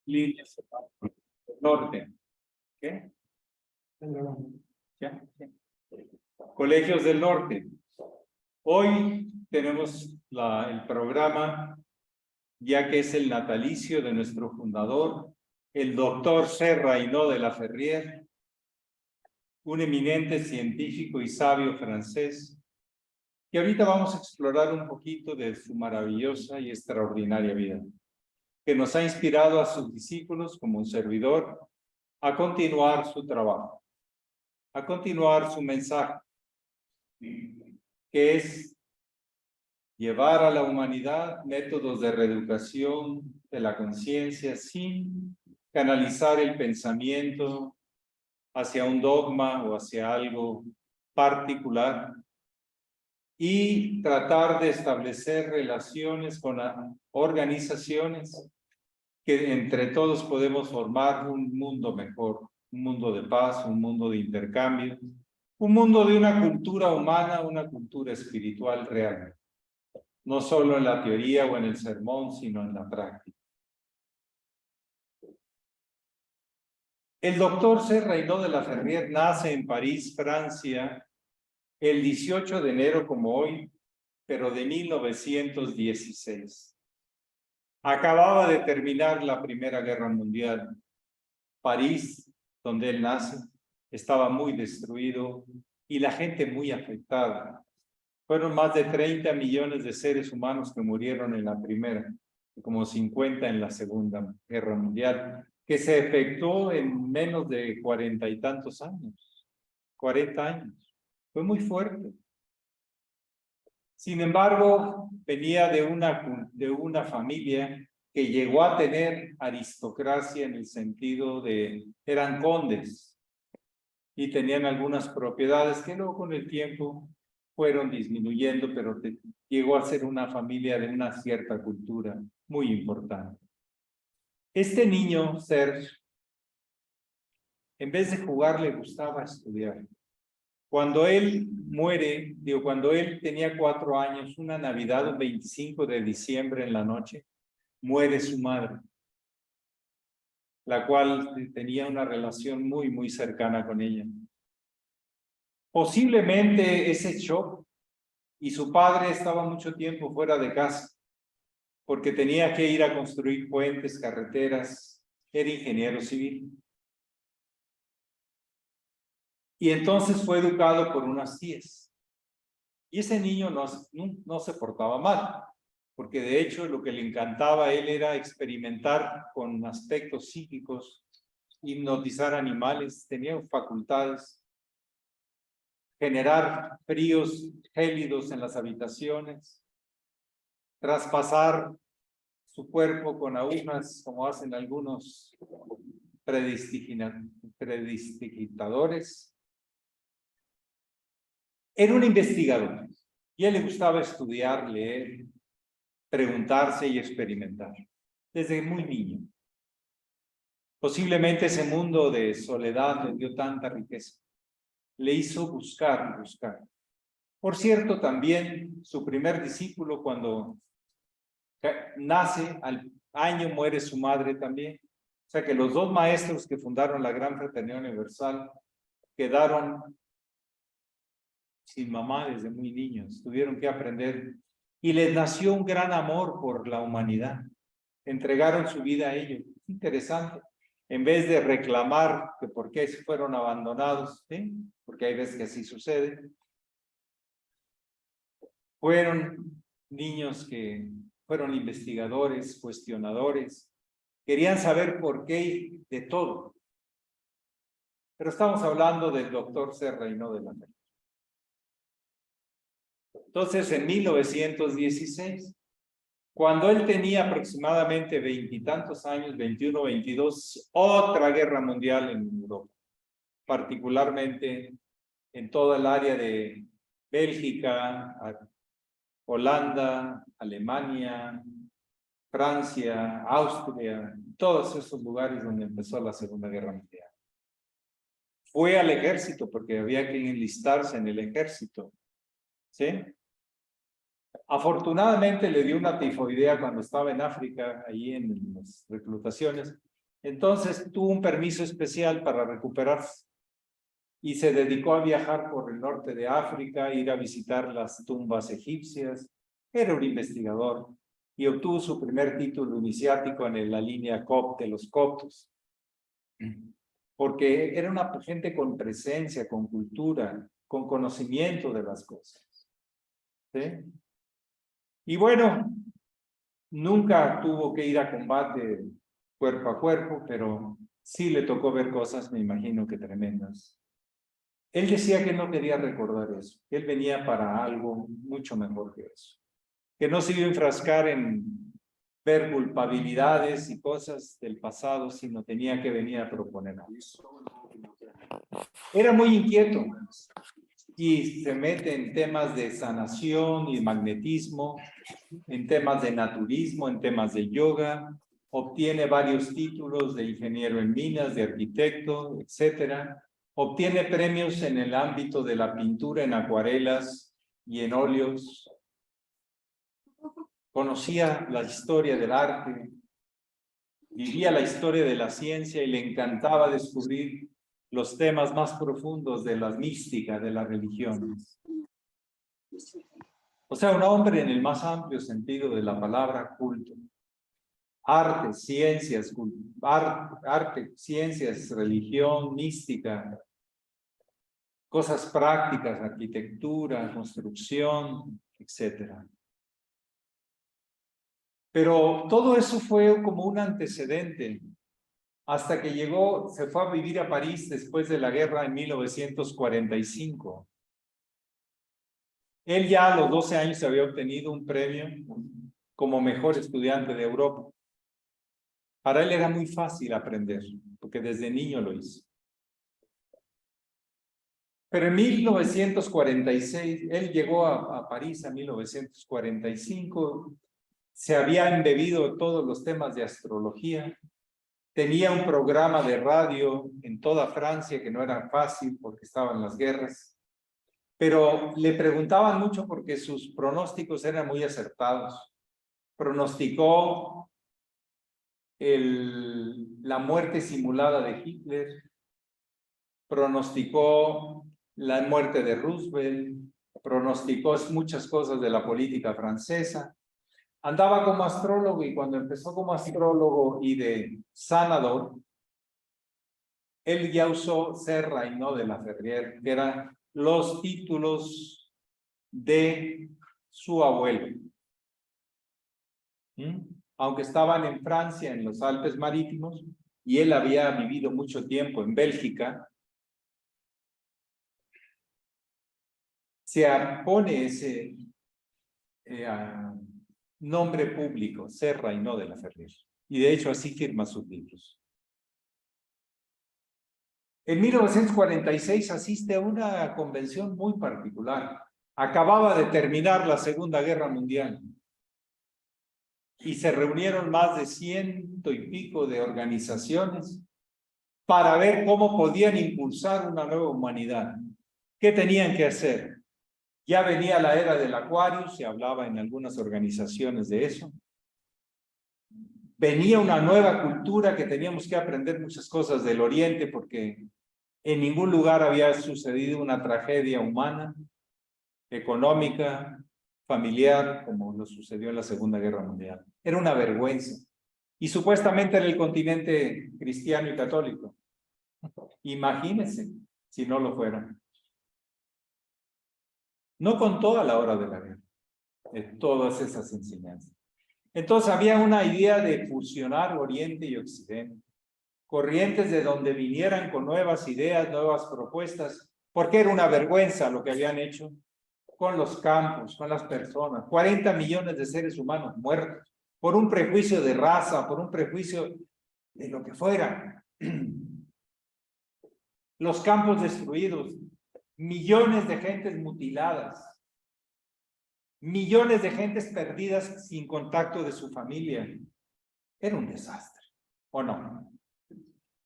líneas del norte. ¿Qué? ¿Ya? Colegios del norte. Hoy tenemos el programa, ya que es el natalicio de nuestro fundador, el doctor Serra Hinault de la Ferrière, un eminente científico y sabio francés, y ahorita vamos a explorar un poquito de su maravillosa y extraordinaria vida, que nos ha inspirado a sus discípulos como un servidor a continuar su trabajo, a continuar su mensaje, que es llevar a la humanidad métodos de reeducación de la conciencia sin canalizar el pensamiento hacia un dogma o hacia algo particular y tratar de establecer relaciones con organizaciones que entre todos podemos formar un mundo mejor, un mundo de paz, un mundo de intercambio, un mundo de una cultura humana, una cultura espiritual real. No solo en la teoría o en el sermón, sino en la práctica. El doctor Serra Hinault de la Ferrière nace en París, Francia, el 18 de enero como hoy, pero de 1916. Acababa de terminar la Primera Guerra Mundial. París, donde él nace, estaba muy destruido y la gente muy afectada. Fueron más de 30 millones de seres humanos que murieron en la primera, y como 50 en la Segunda Guerra Mundial, que se efectuó en menos de 40 y tantos años, 40 años. Fue muy fuerte. Sin embargo, venía de una familia que llegó a tener aristocracia en el sentido de, eran condes y tenían algunas propiedades que luego con el tiempo fueron disminuyendo, pero llegó a ser una familia de una cierta cultura muy importante. Este niño, Serge, en vez de jugar, le gustaba estudiar. Cuando él muere, cuando él tenía 4 años, una Navidad, un 25 de diciembre en la noche, muere su madre, la cual tenía una relación muy, muy cercana con ella. Posiblemente ese shock, y su padre estaba mucho tiempo fuera de casa, porque tenía que ir a construir puentes, carreteras, era ingeniero civil. Y entonces fue educado por unas tías. Y ese niño no se portaba mal, porque de hecho lo que le encantaba a él era experimentar con aspectos psíquicos, hipnotizar animales, tenía facultades, generar fríos gélidos en las habitaciones, traspasar su cuerpo con agujas, como hacen algunos prestidigitadores. Era un investigador y a él le gustaba estudiar, leer, preguntarse y experimentar desde muy niño. Posiblemente ese mundo de soledad le dio tanta riqueza, le hizo buscar y buscar. Por cierto, también su primer discípulo, cuando nace, al año muere su madre también. O sea que los dos maestros que fundaron la Gran Fraternidad Universal quedaron sin mamá desde muy niños, tuvieron que aprender y les nació un gran amor por la humanidad. Entregaron su vida a ellos. Interesante. En vez de reclamar que por qué fueron abandonados, ¿sí? Porque hay veces que así sucede, fueron niños que fueron investigadores, cuestionadores, querían saber por qué de todo. Pero estamos hablando del doctor Serra Hinault de la Ferrière. Entonces, en 1916, cuando él tenía aproximadamente 20 y tantos años, 21, 22, otra guerra mundial en Europa, particularmente en toda el área de Bélgica, Holanda, Alemania, Francia, Austria, todos esos lugares donde empezó la Segunda Guerra Mundial. Fue al ejército porque había que enlistarse en el ejército, ¿sí? Afortunadamente le dio una tifoidea cuando estaba en África, ahí en las reclutaciones, Entonces tuvo un permiso especial para recuperarse y se dedicó a viajar por el norte de África, ir a visitar las tumbas egipcias. Era un investigador y obtuvo su primer título iniciático en la línea copte, los coptos, porque era una gente con presencia, con cultura, con conocimiento de las cosas. ¿Sí? Y bueno, nunca tuvo que ir a combate cuerpo a cuerpo, pero sí le tocó ver cosas, me imagino que tremendas. Él decía que no quería recordar eso, que él venía para algo mucho mejor que eso, que no se iba a enfrascar en ver culpabilidades y cosas del pasado, sino tenía que venir a proponer algo. Era muy inquieto y se mete en temas de sanación y magnetismo, en temas de naturismo, en temas de yoga, obtiene varios títulos de ingeniero en minas, de arquitecto, etcétera. Obtiene premios en el ámbito de la pintura en acuarelas y en óleos. Conocía la historia del arte, vivía la historia de la ciencia y le encantaba descubrir los temas más profundos de la mística, de las religiones. O sea, un hombre en el más amplio sentido de la palabra culto. Arte, ciencias, ciencias, religión, mística, cosas prácticas, arquitectura, construcción, etcétera. Pero todo eso fue como un antecedente hasta que llegó, se fue a vivir a París después de la guerra en 1945. Él ya a los 12 años había obtenido un premio como mejor estudiante de Europa. Para él era muy fácil aprender, porque desde niño lo hizo. Pero en 1946, él llegó a París en 1945, se había embebido todos los temas de astrología, tenía un programa de radio en toda Francia que no era fácil porque estaban las guerras, pero le preguntaban mucho porque sus pronósticos eran muy acertados. Pronosticó la muerte simulada de Hitler, pronosticó la muerte de Roosevelt, pronosticó muchas cosas de la política francesa. Andaba como astrólogo y cuando empezó como astrólogo y de sanador, él ya usó Serra y no de la Ferrier, que eran los títulos de su abuelo. Aunque estaban en Francia, en los Alpes Marítimos, y él había vivido mucho tiempo en Bélgica, se pone ese nombre público, Serra y no de la Ferrier. Y de hecho así firma sus libros. En 1946 asiste a una convención muy particular. Acababa de terminar la Segunda Guerra Mundial. Y se reunieron más de 100 y pico de organizaciones para ver cómo podían impulsar una nueva humanidad. ¿Qué tenían que hacer? Ya venía la era del Acuario, se hablaba en algunas organizaciones de eso. Venía una nueva cultura que teníamos que aprender muchas cosas del Oriente porque en ningún lugar había sucedido una tragedia humana, económica, familiar, como lo sucedió en la Segunda Guerra Mundial. Era una vergüenza. Y supuestamente era el continente cristiano y católico. Imagínense si no lo fueran. No con toda la hora de la guerra, de todas esas enseñanzas. Entonces había una idea de fusionar Oriente y Occidente, corrientes de donde vinieran con nuevas ideas, nuevas propuestas, porque era una vergüenza lo que habían hecho con los campos, con las personas. 40 millones de seres humanos muertos por un prejuicio de raza, por un prejuicio de lo que fuera. Los campos destruidos, millones de gentes mutiladas, millones de gentes perdidas sin contacto de su familia. Era un desastre, ¿o no?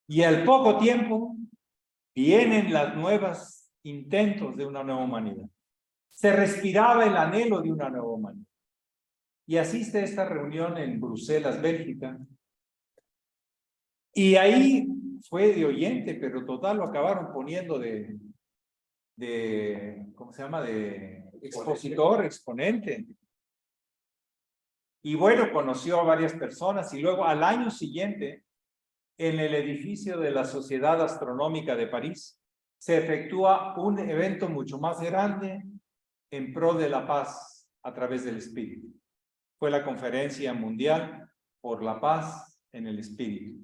Y al poco tiempo vienen las nuevas intentos de una nueva humanidad. Se respiraba el anhelo de una nueva humanidad. Y asiste a esta reunión en Bruselas, Bélgica, Y ahí fue de oyente, pero total lo acabaron poniendo ¿cómo se llama? De expositor, exponente. Y bueno, conoció a varias personas y luego al año siguiente, en el edificio de la Sociedad Astronómica de París, se efectúa un evento mucho más grande en pro de la paz a través del espíritu. Fue la Conferencia Mundial por la Paz en el Espíritu.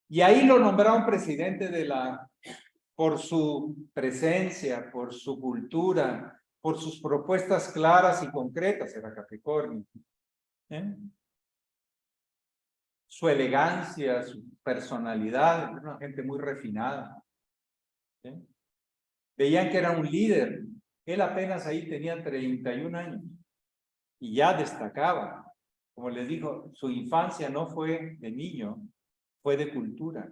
Y ahí lo nombraron presidente por su presencia, por su cultura, por sus propuestas claras y concretas, era Capricornio. Su elegancia, su personalidad, era una gente muy refinada. Veían que era un líder. Él apenas ahí tenía 31 años y ya destacaba. Como les dijo, su infancia no fue de niño, fue de cultura,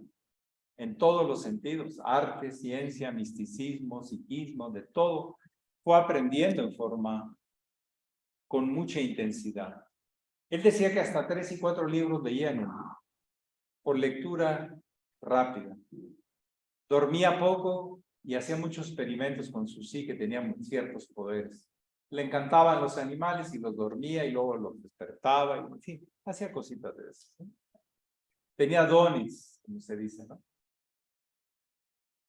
en todos los sentidos, arte, ciencia, misticismo, psiquismo, de todo. Fue aprendiendo en forma con mucha intensidad. Él decía que hasta 3 y 4 libros leía en un día, por lectura rápida. Dormía poco y hacía muchos experimentos con su sí, que tenía ciertos poderes. Le encantaban los animales y los dormía y luego los despertaba, y en fin, hacía cositas de eso. Tenía dones, como se dice, ¿no?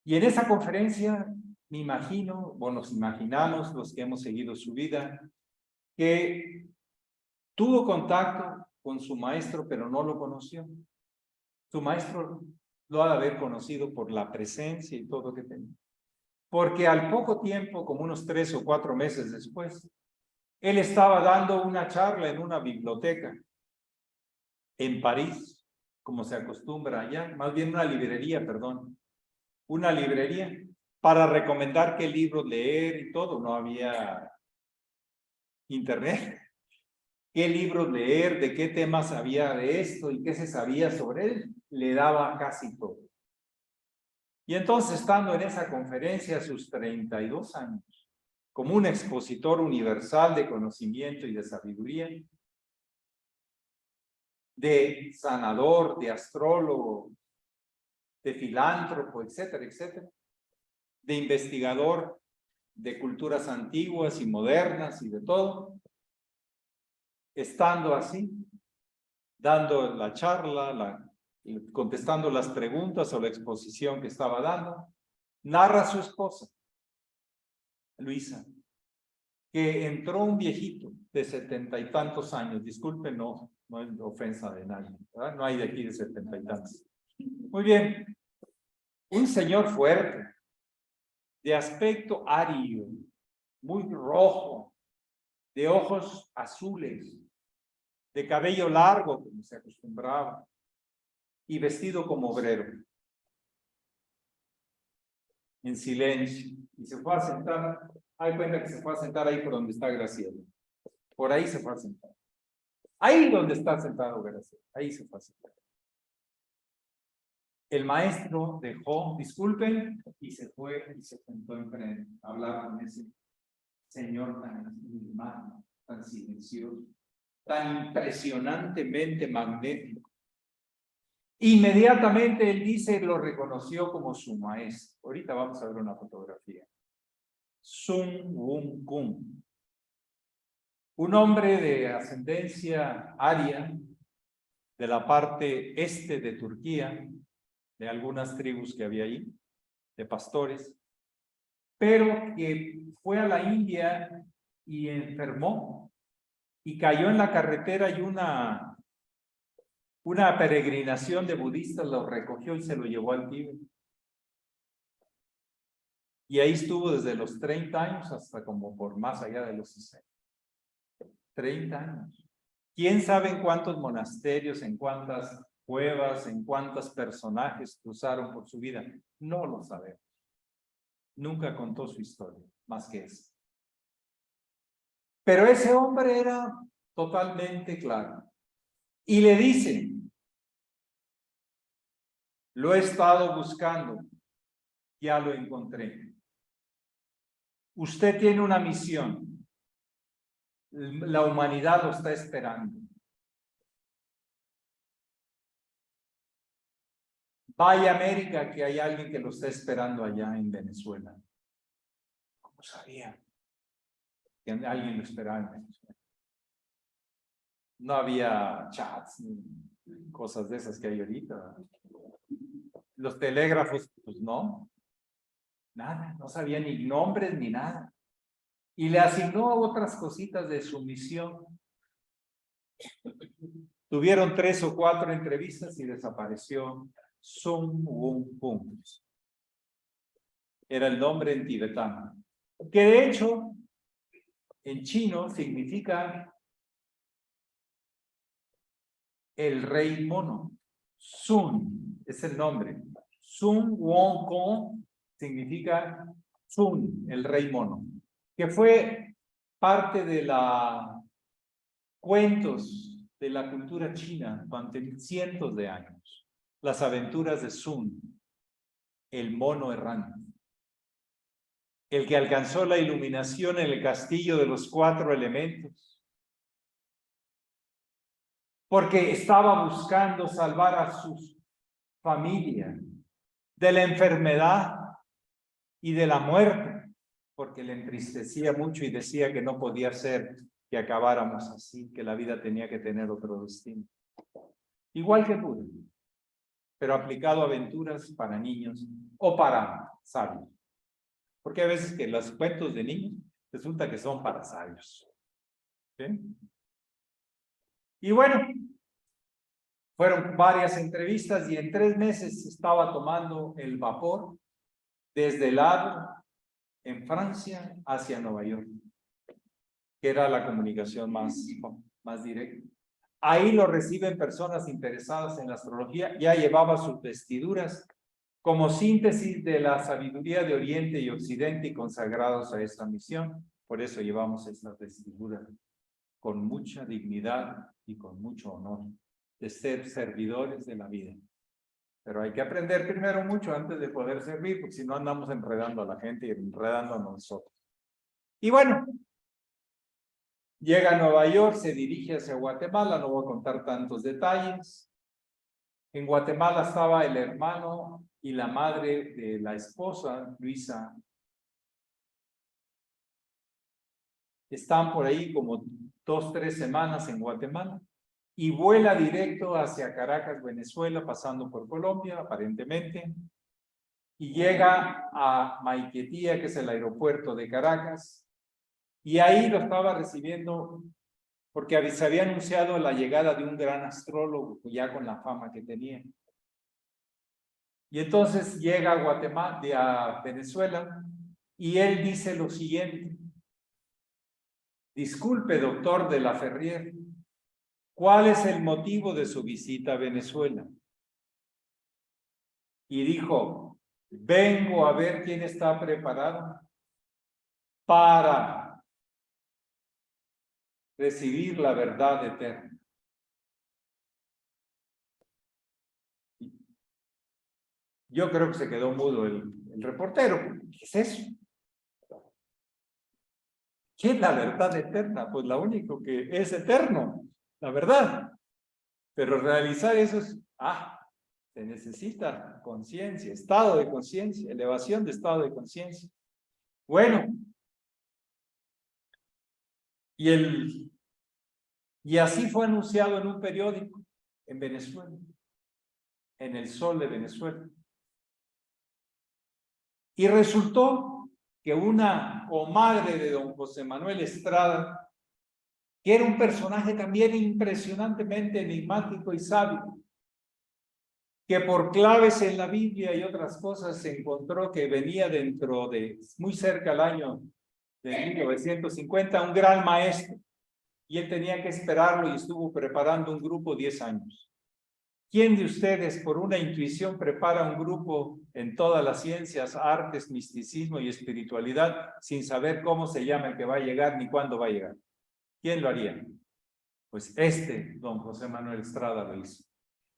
Y en esa conferencia, me imagino, o nos imaginamos los que hemos seguido su vida, que tuvo contacto con su maestro, pero no lo conoció. Su maestro lo ha de haber conocido por la presencia y todo lo que tenía. Porque al poco tiempo, como unos 3 o 4 meses después, él estaba dando una charla en una biblioteca en París, como se acostumbra allá, más bien una librería, perdón, una librería para recomendar qué libros leer y todo, no había internet, qué libros leer, de qué temas había de esto y qué se sabía sobre él, le daba casi todo. Y entonces, estando en esa conferencia a sus 32 años, como un expositor universal de conocimiento y de sabiduría, de sanador, de astrólogo, de filántropo, etcétera, etcétera, de investigador de culturas antiguas y modernas y de todo, estando así, dando la charla, contestando las preguntas o la exposición que estaba dando, narra a su esposa, Luisa, que entró un viejito de 70 y tantos años, disculpen, no es ofensa de nadie, ¿verdad? No hay de aquí de 70 y tantos. Muy bien, un señor fuerte, de aspecto ario, muy rojo, de ojos azules, de cabello largo, como se acostumbraba, y vestido como obrero, en silencio, y se fue a sentar, hay cuenta que se fue a sentar ahí por donde está Graciela, por ahí se fue a sentar, ahí donde está sentado Graciela, ahí se fue a sentar. El maestro dejó, disculpen, y se fue y se sentó enfrente a hablar con ese señor tan enigmático, tan silencioso, tan impresionantemente magnético. Inmediatamente él dice, lo reconoció como su maestro. Ahorita vamos a ver una fotografía. Sun Wukong Kun, un hombre de ascendencia aria de la parte este de Turquía, de algunas tribus que había ahí, de pastores, pero que fue a la India y enfermó y cayó en la carretera y una peregrinación de budistas lo recogió y se lo llevó al Tíbet. Y ahí estuvo desde los 30 años hasta como por más allá de los 60. 30 años. ¿Quién sabe en cuántos monasterios, en cuántas cuevas, en cuántos personajes cruzaron por su vida? No lo sabemos. Nunca contó su historia, más que eso. Pero ese hombre era totalmente claro. Y le dice, lo he estado buscando, ya lo encontré. Usted tiene una misión. La humanidad lo está esperando. vaya a América que hay alguien que lo está esperando allá en Venezuela. ¿Cómo sabía que alguien lo esperaba en Venezuela? No había chats ni cosas de esas que hay ahorita. Los telégrafos, pues no. Nada, no sabía ni nombres ni nada. Y le asignó otras cositas de su misión. Tuvieron 3 o 4 entrevistas y desapareció Sun Won Pung. Era el nombre en tibetano. Que de hecho, en chino significa el rey mono. Sun es el nombre. Sun Won Kong significa Sun, el rey mono. Que fue parte de la cuentos de la cultura china durante cientos de años. Las aventuras de Sun, el mono errante. El que alcanzó la iluminación en el castillo de los 4 elementos. Porque estaba buscando salvar a su familia de la enfermedad y de la muerte, porque le entristecía mucho y decía que no podía ser que acabáramos así, que la vida tenía que tener otro destino. Igual que Buda, pero aplicado a aventuras para niños o para sabios. Porque a veces que los cuentos de niños resulta que son para sabios. ¿Sí? Y bueno, fueron varias entrevistas y en 3 meses estaba tomando el vapor desde el Havre, en Francia, hacia Nueva York, que era la comunicación más directa. Ahí lo reciben personas interesadas en la astrología. Ya llevaba sus vestiduras como síntesis de la sabiduría de Oriente y Occidente y consagrados a esta misión. Por eso llevamos estas vestiduras con mucha dignidad y con mucho honor de ser servidores de la vida. Pero hay que aprender primero mucho antes de poder servir, porque si no andamos enredando a la gente y enredando a nosotros. Y bueno, llega a Nueva York, se dirige hacia Guatemala, no voy a contar tantos detalles. En Guatemala estaba el hermano y la madre de la esposa, Luisa. Están por ahí como 2 o 3 semanas en Guatemala y vuela directo hacia Caracas, Venezuela, pasando por Colombia, aparentemente, y llega a Maiquetía, que es el aeropuerto de Caracas, y ahí lo estaba recibiendo porque se había anunciado la llegada de un gran astrólogo, ya con la fama que tenía. Y entonces llega a Guatemala, a Venezuela, y él dice lo siguiente: disculpe, doctor de la Ferrier, ¿cuál es el motivo de su visita a Venezuela? Y dijo: vengo a ver quién está preparado para recibir la verdad eterna. Yo creo que se quedó mudo el reportero. ¿Qué es eso? ¿Qué es la verdad eterna? Pues lo único que es eterno, la verdad. Pero realizar eso es, se necesita conciencia, estado de conciencia, elevación de estado de conciencia. Bueno, y así fue anunciado en un periódico en Venezuela, en El Sol de Venezuela. Y resultó que una comadre de don José Manuel Estrada, que era un personaje también impresionantemente enigmático y sabio, que por claves en la Biblia y otras cosas se encontró que venía dentro de, muy cerca al año de 1950, un gran maestro, y él tenía que esperarlo y estuvo preparando un grupo 10 años. ¿Quién de ustedes por una intuición prepara un grupo en todas las ciencias, artes, misticismo y espiritualidad sin saber cómo se llama el que va a llegar ni cuándo va a llegar? ¿Quién lo haría? Pues don José Manuel Estrada lo hizo.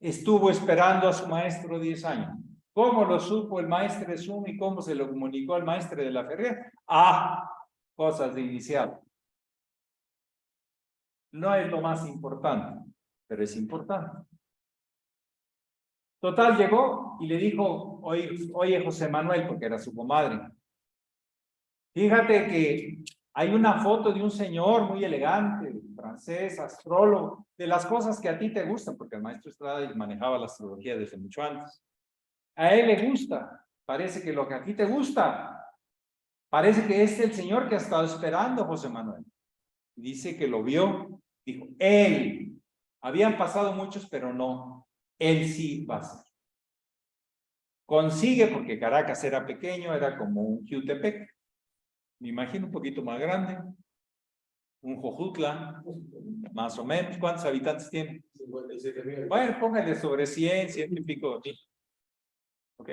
Estuvo esperando a su maestro 10 años. ¿Cómo lo supo el maestro de Zoom y cómo se lo comunicó al maestro de la Ferrer? Cosas de iniciado. No es lo más importante, pero es importante. Total, llegó y le dijo, oye, José Manuel, porque era su comadre, fíjate que hay una foto de un señor muy elegante, francés, astrólogo, de las cosas que a ti te gustan, porque el maestro Estrada manejaba la astrología desde mucho antes. A él le gusta, parece que lo que a ti te gusta, parece que es el señor que ha estado esperando, José Manuel. Dice que lo vio, dijo, él, habían pasado muchos, pero no, él sí va a ser. Consigue, porque Caracas era pequeño, era como un Jutepec, me imagino un poquito más grande, un Jojutla, más o menos. ¿Cuántos habitantes tiene? 57,000. Bueno, póngale sobre 100 y pico mil. ¿Ok?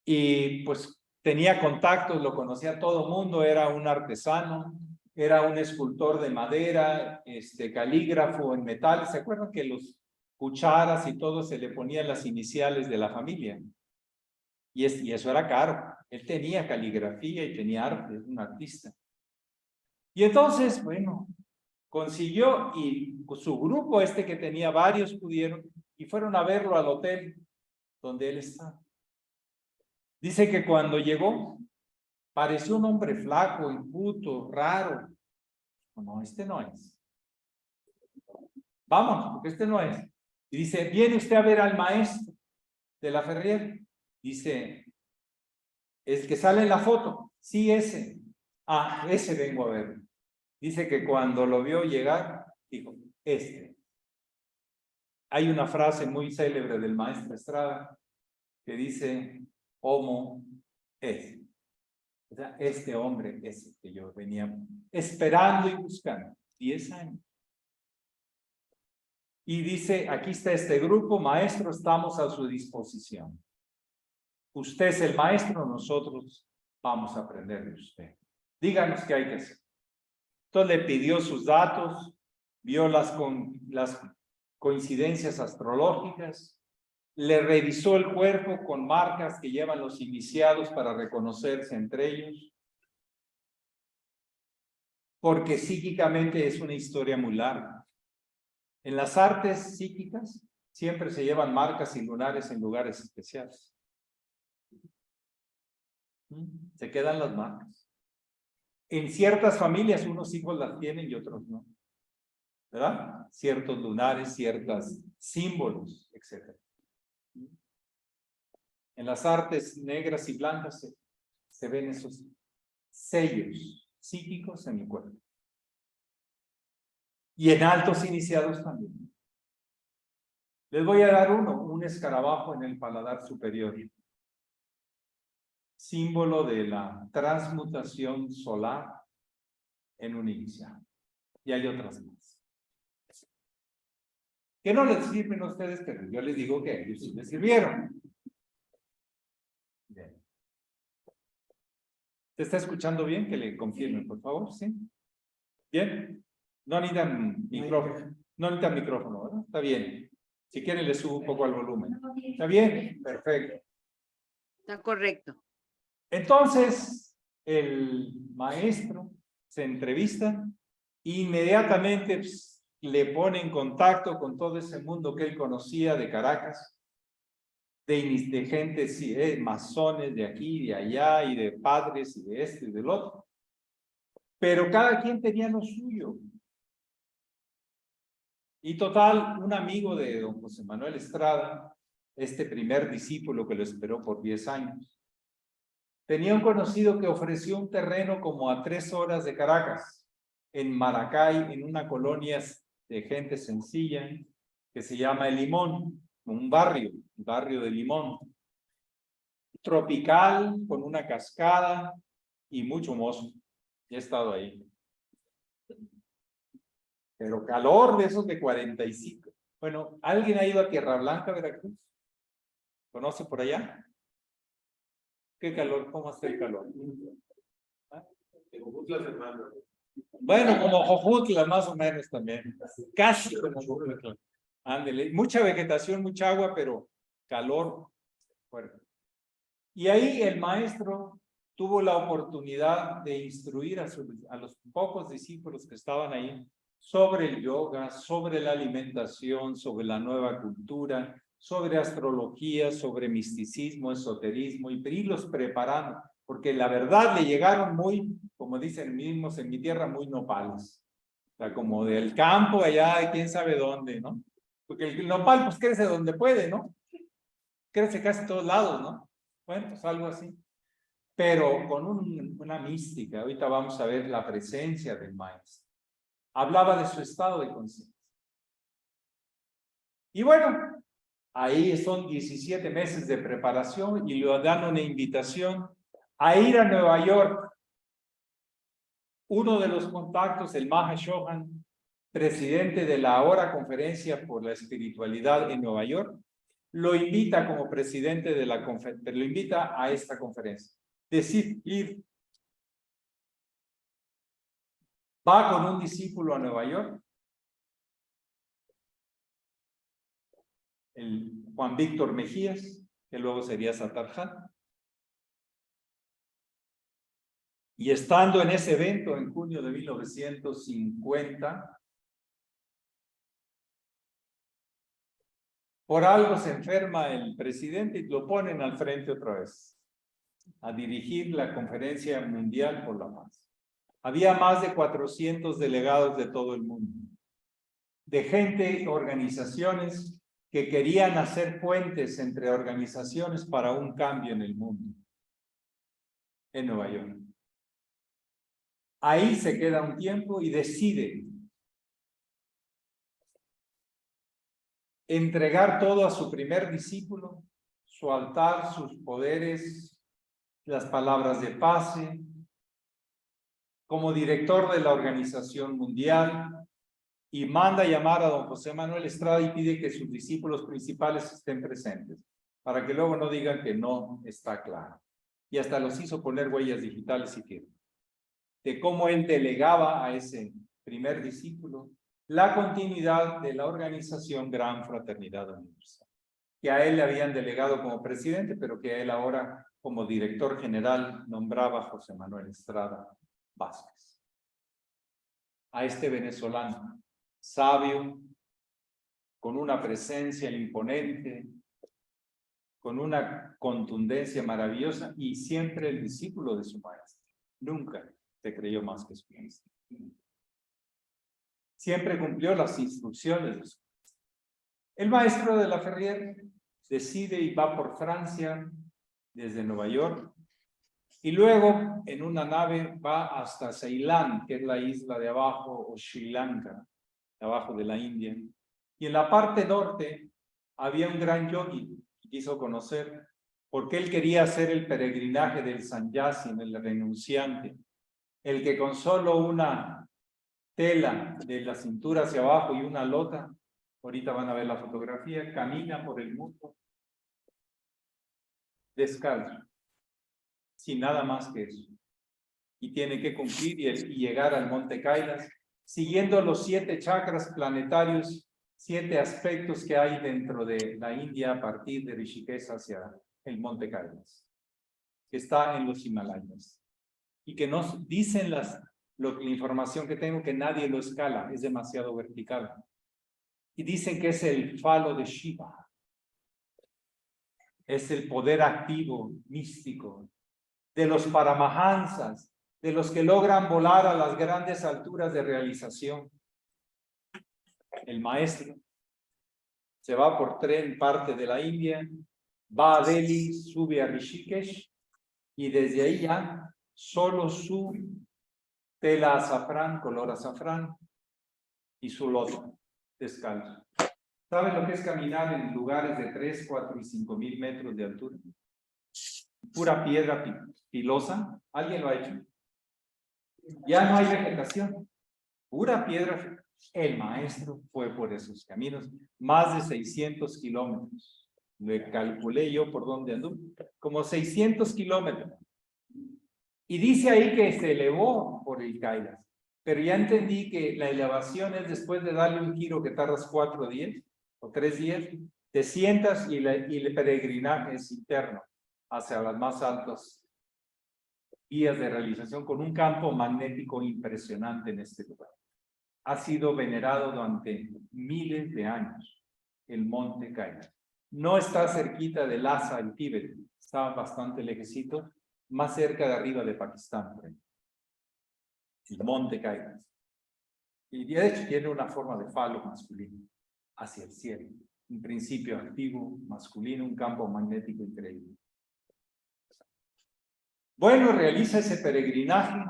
Y pues tenía contactos, lo conocía todo el mundo, era un artesano, era un escultor de madera, calígrafo en metal. ¿Se acuerdan que los cucharas y todo se le ponían las iniciales de la familia? Y eso era caro. Él tenía caligrafía y tenía arte, es un artista. Y entonces, bueno, consiguió y su grupo que tenía varios pudieron y fueron a verlo al hotel donde él estaba. Dice que cuando llegó, pareció un hombre flaco, enjuto, raro. No, no es. Vamos, porque no es. Y dice, ¿viene usted a ver al maestro de la Ferrier? Dice, ¿el que sale en la foto? Sí, ese. Ah, ese vengo a ver. Dice que cuando lo vio llegar, dijo, Hay una frase muy célebre del maestro Estrada que dice, Homo es. O sea, este hombre es el que yo venía esperando y buscando. 10 años. Y dice, aquí está este grupo, maestro, estamos a su disposición. Usted es el maestro, nosotros vamos a aprender de usted. Díganos qué hay que hacer. Entonces le pidió sus datos, vio las coincidencias astrológicas, le revisó el cuerpo con marcas que llevan los iniciados para reconocerse entre ellos, porque psíquicamente es una historia muy larga. En las artes psíquicas siempre se llevan marcas y lunares en lugares especiales. Se quedan las marcas. En ciertas familias unos hijos las tienen y otros no. ¿Verdad? Ciertos lunares, ciertos símbolos, etc. En las artes negras y blancas se ven esos sellos psíquicos en el cuerpo. Y en altos iniciados también. Les voy a dar un escarabajo en el paladar superior. Símbolo de la transmutación solar en un iniciado. Y hay otras más. Que no les sirven a ustedes, pero yo les digo que a ellos sí les sirvieron. Bien. ¿Se está escuchando bien? Que le confirmen, por favor, ¿sí? ¿Bien? No necesitan micrófono. No necesitan micrófono, ¿verdad? Está bien. Si quieren, le subo un poco al volumen. ¿Está bien? Perfecto. Está correcto. Entonces, el maestro se entrevista, inmediatamente pues, le pone en contacto con todo ese mundo que él conocía de Caracas, de gente, sí, masones de aquí, de allá, y de padres, y de y del otro. Pero cada quien tenía lo suyo. Y total, un amigo de don José Manuel Estrada, este primer discípulo que lo esperó por 10 años, tenía un conocido que ofreció un terreno como a 3 horas de Caracas, en Maracay, en una colonia de gente sencilla, que se llama El Limón, un barrio, el barrio de Limón. Tropical, con una cascada y mucho mozo. He estado ahí. Pero calor de esos de 45. Bueno, ¿alguien ha ido a Tierra Blanca, Veracruz? ¿Conoce por allá? ¿Qué calor? ¿Cómo está el calor? ¿Ah? Bueno, como Jojutla, más o menos también. Casi como Jojutla. Ándele. Mucha vegetación, mucha agua, pero calor fuerte. Y ahí el maestro tuvo la oportunidad de instruir a los pocos discípulos que estaban ahí sobre el yoga, sobre la alimentación, sobre la nueva cultura, sobre astrología, sobre misticismo, esoterismo, y irlos preparando, porque la verdad le llegaron muy, como dicen mismos en mi tierra, muy nopales. O sea, como del campo allá de quién sabe dónde, ¿no? Porque el nopal pues crece donde puede, ¿no? Crece casi en todos lados, ¿no? Bueno, pues algo así. Pero con una mística. Ahorita vamos a ver la presencia del maestro. Hablaba de su estado de conciencia. Y bueno, ahí son 17 meses de preparación y le dan una invitación a ir a Nueva York. Uno de los contactos, el Maha Chohan, presidente de la ahora Conferencia por la Espiritualidad en Nueva York, lo invita como presidente de la conferencia, lo invita a esta conferencia. Decir ir. Va con un discípulo a Nueva York, el Juan Víctor Mejías, que luego sería Satarján. Y estando en ese evento en junio de 1950, por algo se enferma el presidente y lo ponen al frente otra vez a dirigir la Conferencia Mundial por la Paz. Había más de 400 delegados de todo el mundo, de gente, organizaciones que querían hacer puentes entre organizaciones para un cambio en el mundo, en Nueva York. Ahí se queda un tiempo y decide entregar todo a su primer discípulo, su altar, sus poderes, las palabras de paz, como director de la Organización Mundial, y manda llamar a don José Manuel Estrada y pide que sus discípulos principales estén presentes, para que luego no digan que no está claro. Y hasta los hizo poner huellas digitales y firmas, de cómo él delegaba a ese primer discípulo la continuidad de la organización Gran Fraternidad Universal, que a él le habían delegado como presidente, pero que a él ahora, como director general, nombraba a José Manuel Estrada Vázquez. A este venezolano, sabio, con una presencia imponente, con una contundencia maravillosa, y siempre el discípulo de su maestro. Nunca se creyó más que su maestro. Siempre cumplió las instrucciones de su maestro. El maestro de la Ferrier decide y va por Francia desde Nueva York, y luego en una nave va hasta Ceilán, que es la isla de abajo, o Sri Lanka, de abajo de la India. Y en la parte norte había un gran yogi que quiso conocer, porque él quería hacer el peregrinaje del sannyasi, el renunciante, el que con solo una tela de la cintura hacia abajo y una lota, ahorita van a ver la fotografía, camina por el mundo descalzo, sin nada más que eso. Y tiene que cumplir y llegar al monte Kailas, siguiendo los 7 chakras planetarios, 7 aspectos que hay dentro de la India a partir de Rishikesh hacia el monte Kailas, que está en los Himalayas. Y que nos dicen la información que tengo, que nadie lo escala, es demasiado vertical. Y dicen que es el falo de Shiva. Es el poder activo, místico, de los paramahansas, de los que logran volar a las grandes alturas de realización. El maestro se va por tren parte de la India, va a Delhi, sube a Rishikesh, y desde ahí ya solo su tela azafrán, color azafrán, y su loto descalzo. ¿Saben lo que es caminar en lugares de 3, 4 y 5 mil metros de altura? Pura piedra filosa. ¿Alguien lo ha hecho? Ya no hay vegetación. Pura piedra. El maestro fue por esos caminos. Más de 600 kilómetros. Le calculé yo por dónde anduve. Como 600 kilómetros. Y dice ahí que se elevó por el Kailas. Pero ya entendí que la elevación es después de darle un giro que tardas 4 días o 3 días. Te sientas y el peregrinaje es interno hacia las más altas vías de realización, con un campo magnético impresionante en este lugar. Ha sido venerado durante miles de años el monte Kailas. no está cerquita de Lhasa, el Tíbet, está bastante lejecito, más cerca de arriba de Pakistán, por ejemplo. El monte Kailash. Y de hecho tiene una forma de falo masculino hacia el cielo. Un principio activo, masculino, un campo magnético increíble. Bueno, realiza ese peregrinaje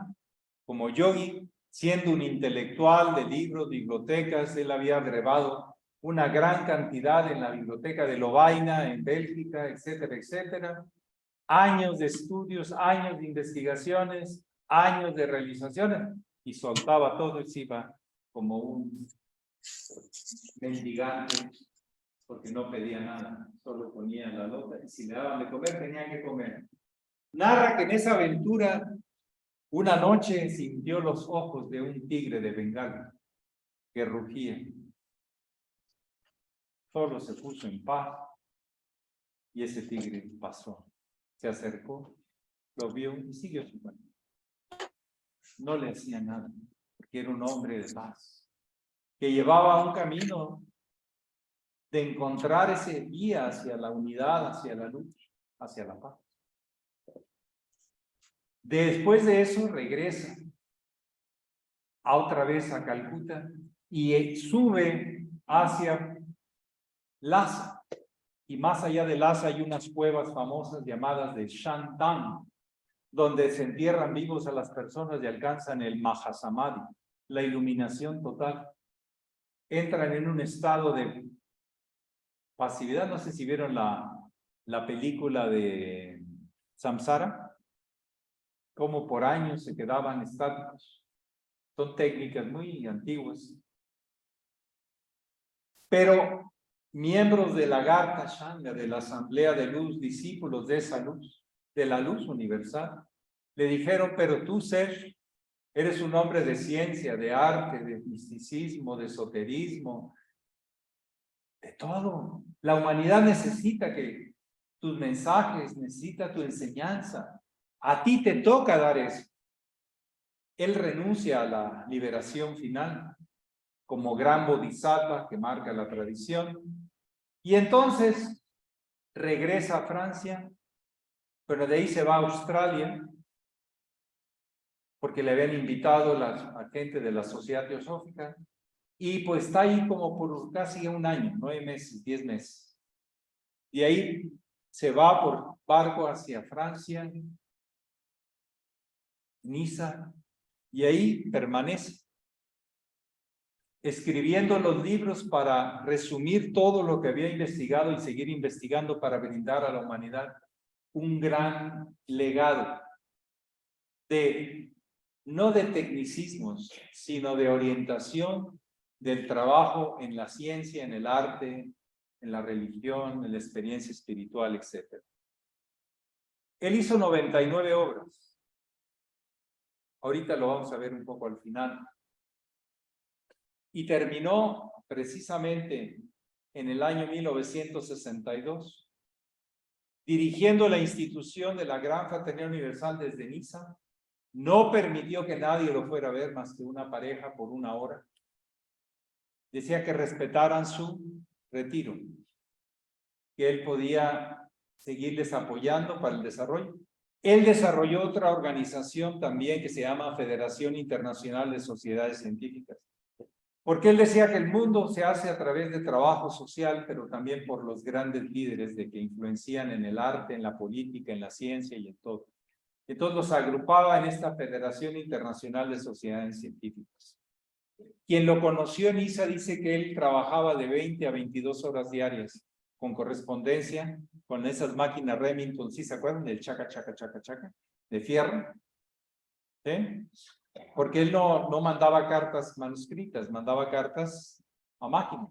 como yogi, siendo un intelectual de libros, bibliotecas. Él había grabado una gran cantidad en la biblioteca de Lovaina, en Bélgica, etcétera, etcétera. Años de estudios, años de investigaciones, años de realizaciones, y soltaba todo y se iba como un mendigante, porque no pedía nada, solo ponía la lota, y si le daban de comer, tenía que comer. Narra que en esa aventura, una noche sintió los ojos de un tigre de Bengala, que rugía. Solo se puso en paz, y ese tigre pasó, se acercó, lo vio y siguió su camino. No le hacía nada, porque era un hombre de paz, que llevaba un camino de encontrar ese guía hacia la unidad, hacia la luz, hacia la paz. Después de eso regresa a otra vez a Calcuta y sube hacia Lhasa. Y más allá de Lhasa hay unas cuevas famosas llamadas de Shantan, donde se entierran vivos a las personas y alcanzan el Mahasamadhi, la iluminación total. Entran en un estado de pasividad. No sé si vieron la película de Samsara, cómo por años se quedaban estáticos. Son técnicas muy antiguas. Pero miembros de la Garta Shanga, de la Asamblea de Luz, discípulos de esa luz, de la luz universal, le dijeron: pero tú, ser, eres un hombre de ciencia, de arte, de misticismo, de esoterismo, de todo. La humanidad necesita que tus mensajes, necesita tu enseñanza. A ti te toca dar eso. Él renuncia a la liberación final como gran bodhisattva que marca la tradición. Y entonces regresa a Francia, pero de ahí se va a Australia, porque le habían invitado a gente de la Sociedad Teosófica, y pues está ahí como por casi un año, 9 meses, 10 meses. Y ahí se va por barco hacia Francia, Niza, y ahí permanece, escribiendo los libros para resumir todo lo que había investigado y seguir investigando para brindar a la humanidad un gran legado no de tecnicismos, sino de orientación del trabajo en la ciencia, en el arte, en la religión, en la experiencia espiritual, etc. Él hizo 99 obras. Ahorita lo vamos a ver un poco al final. Y terminó precisamente en el año 1962, dirigiendo la institución de la Gran Fraternidad Universal desde Niza. No permitió que nadie lo fuera a ver más que una pareja por 1 hora. Decía que respetaran su retiro, que él podía seguirles apoyando para el desarrollo. Él desarrolló otra organización también que se llama Federación Internacional de Sociedades Científicas, porque él decía que el mundo se hace a través de trabajo social, pero también por los grandes líderes de que influencian en el arte, en la política, en la ciencia y en todo. Entonces los agrupaba en esta Federación Internacional de Sociedades Científicas. Quien lo conoció en Niza dice que él trabajaba de 20 a 22 horas diarias con correspondencia, con esas máquinas Remington, ¿sí se acuerdan? Del chaca, chaca, chaca, chaca, de fierro. ¿Sí? Porque él no mandaba cartas manuscritas, mandaba cartas a máquina.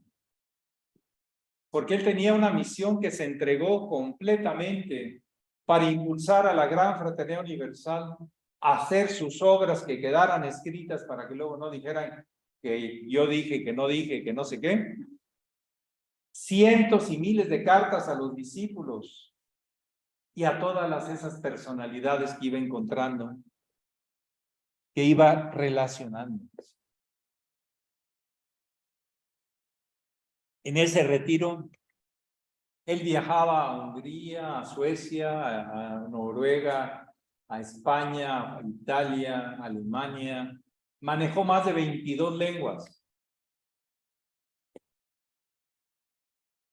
Porque él tenía una misión que se entregó completamente para impulsar a la Gran Fraternidad Universal a hacer sus obras que quedaran escritas para que luego no dijeran que yo dije, que no dije, que no sé qué. Cientos y miles de cartas a los discípulos y a todas esas personalidades que iba encontrando, que iba relacionando. En ese retiro, Él viajaba a Hungría, a Suecia, a Noruega, a España, a Italia, a Alemania. Manejó más de 22 lenguas.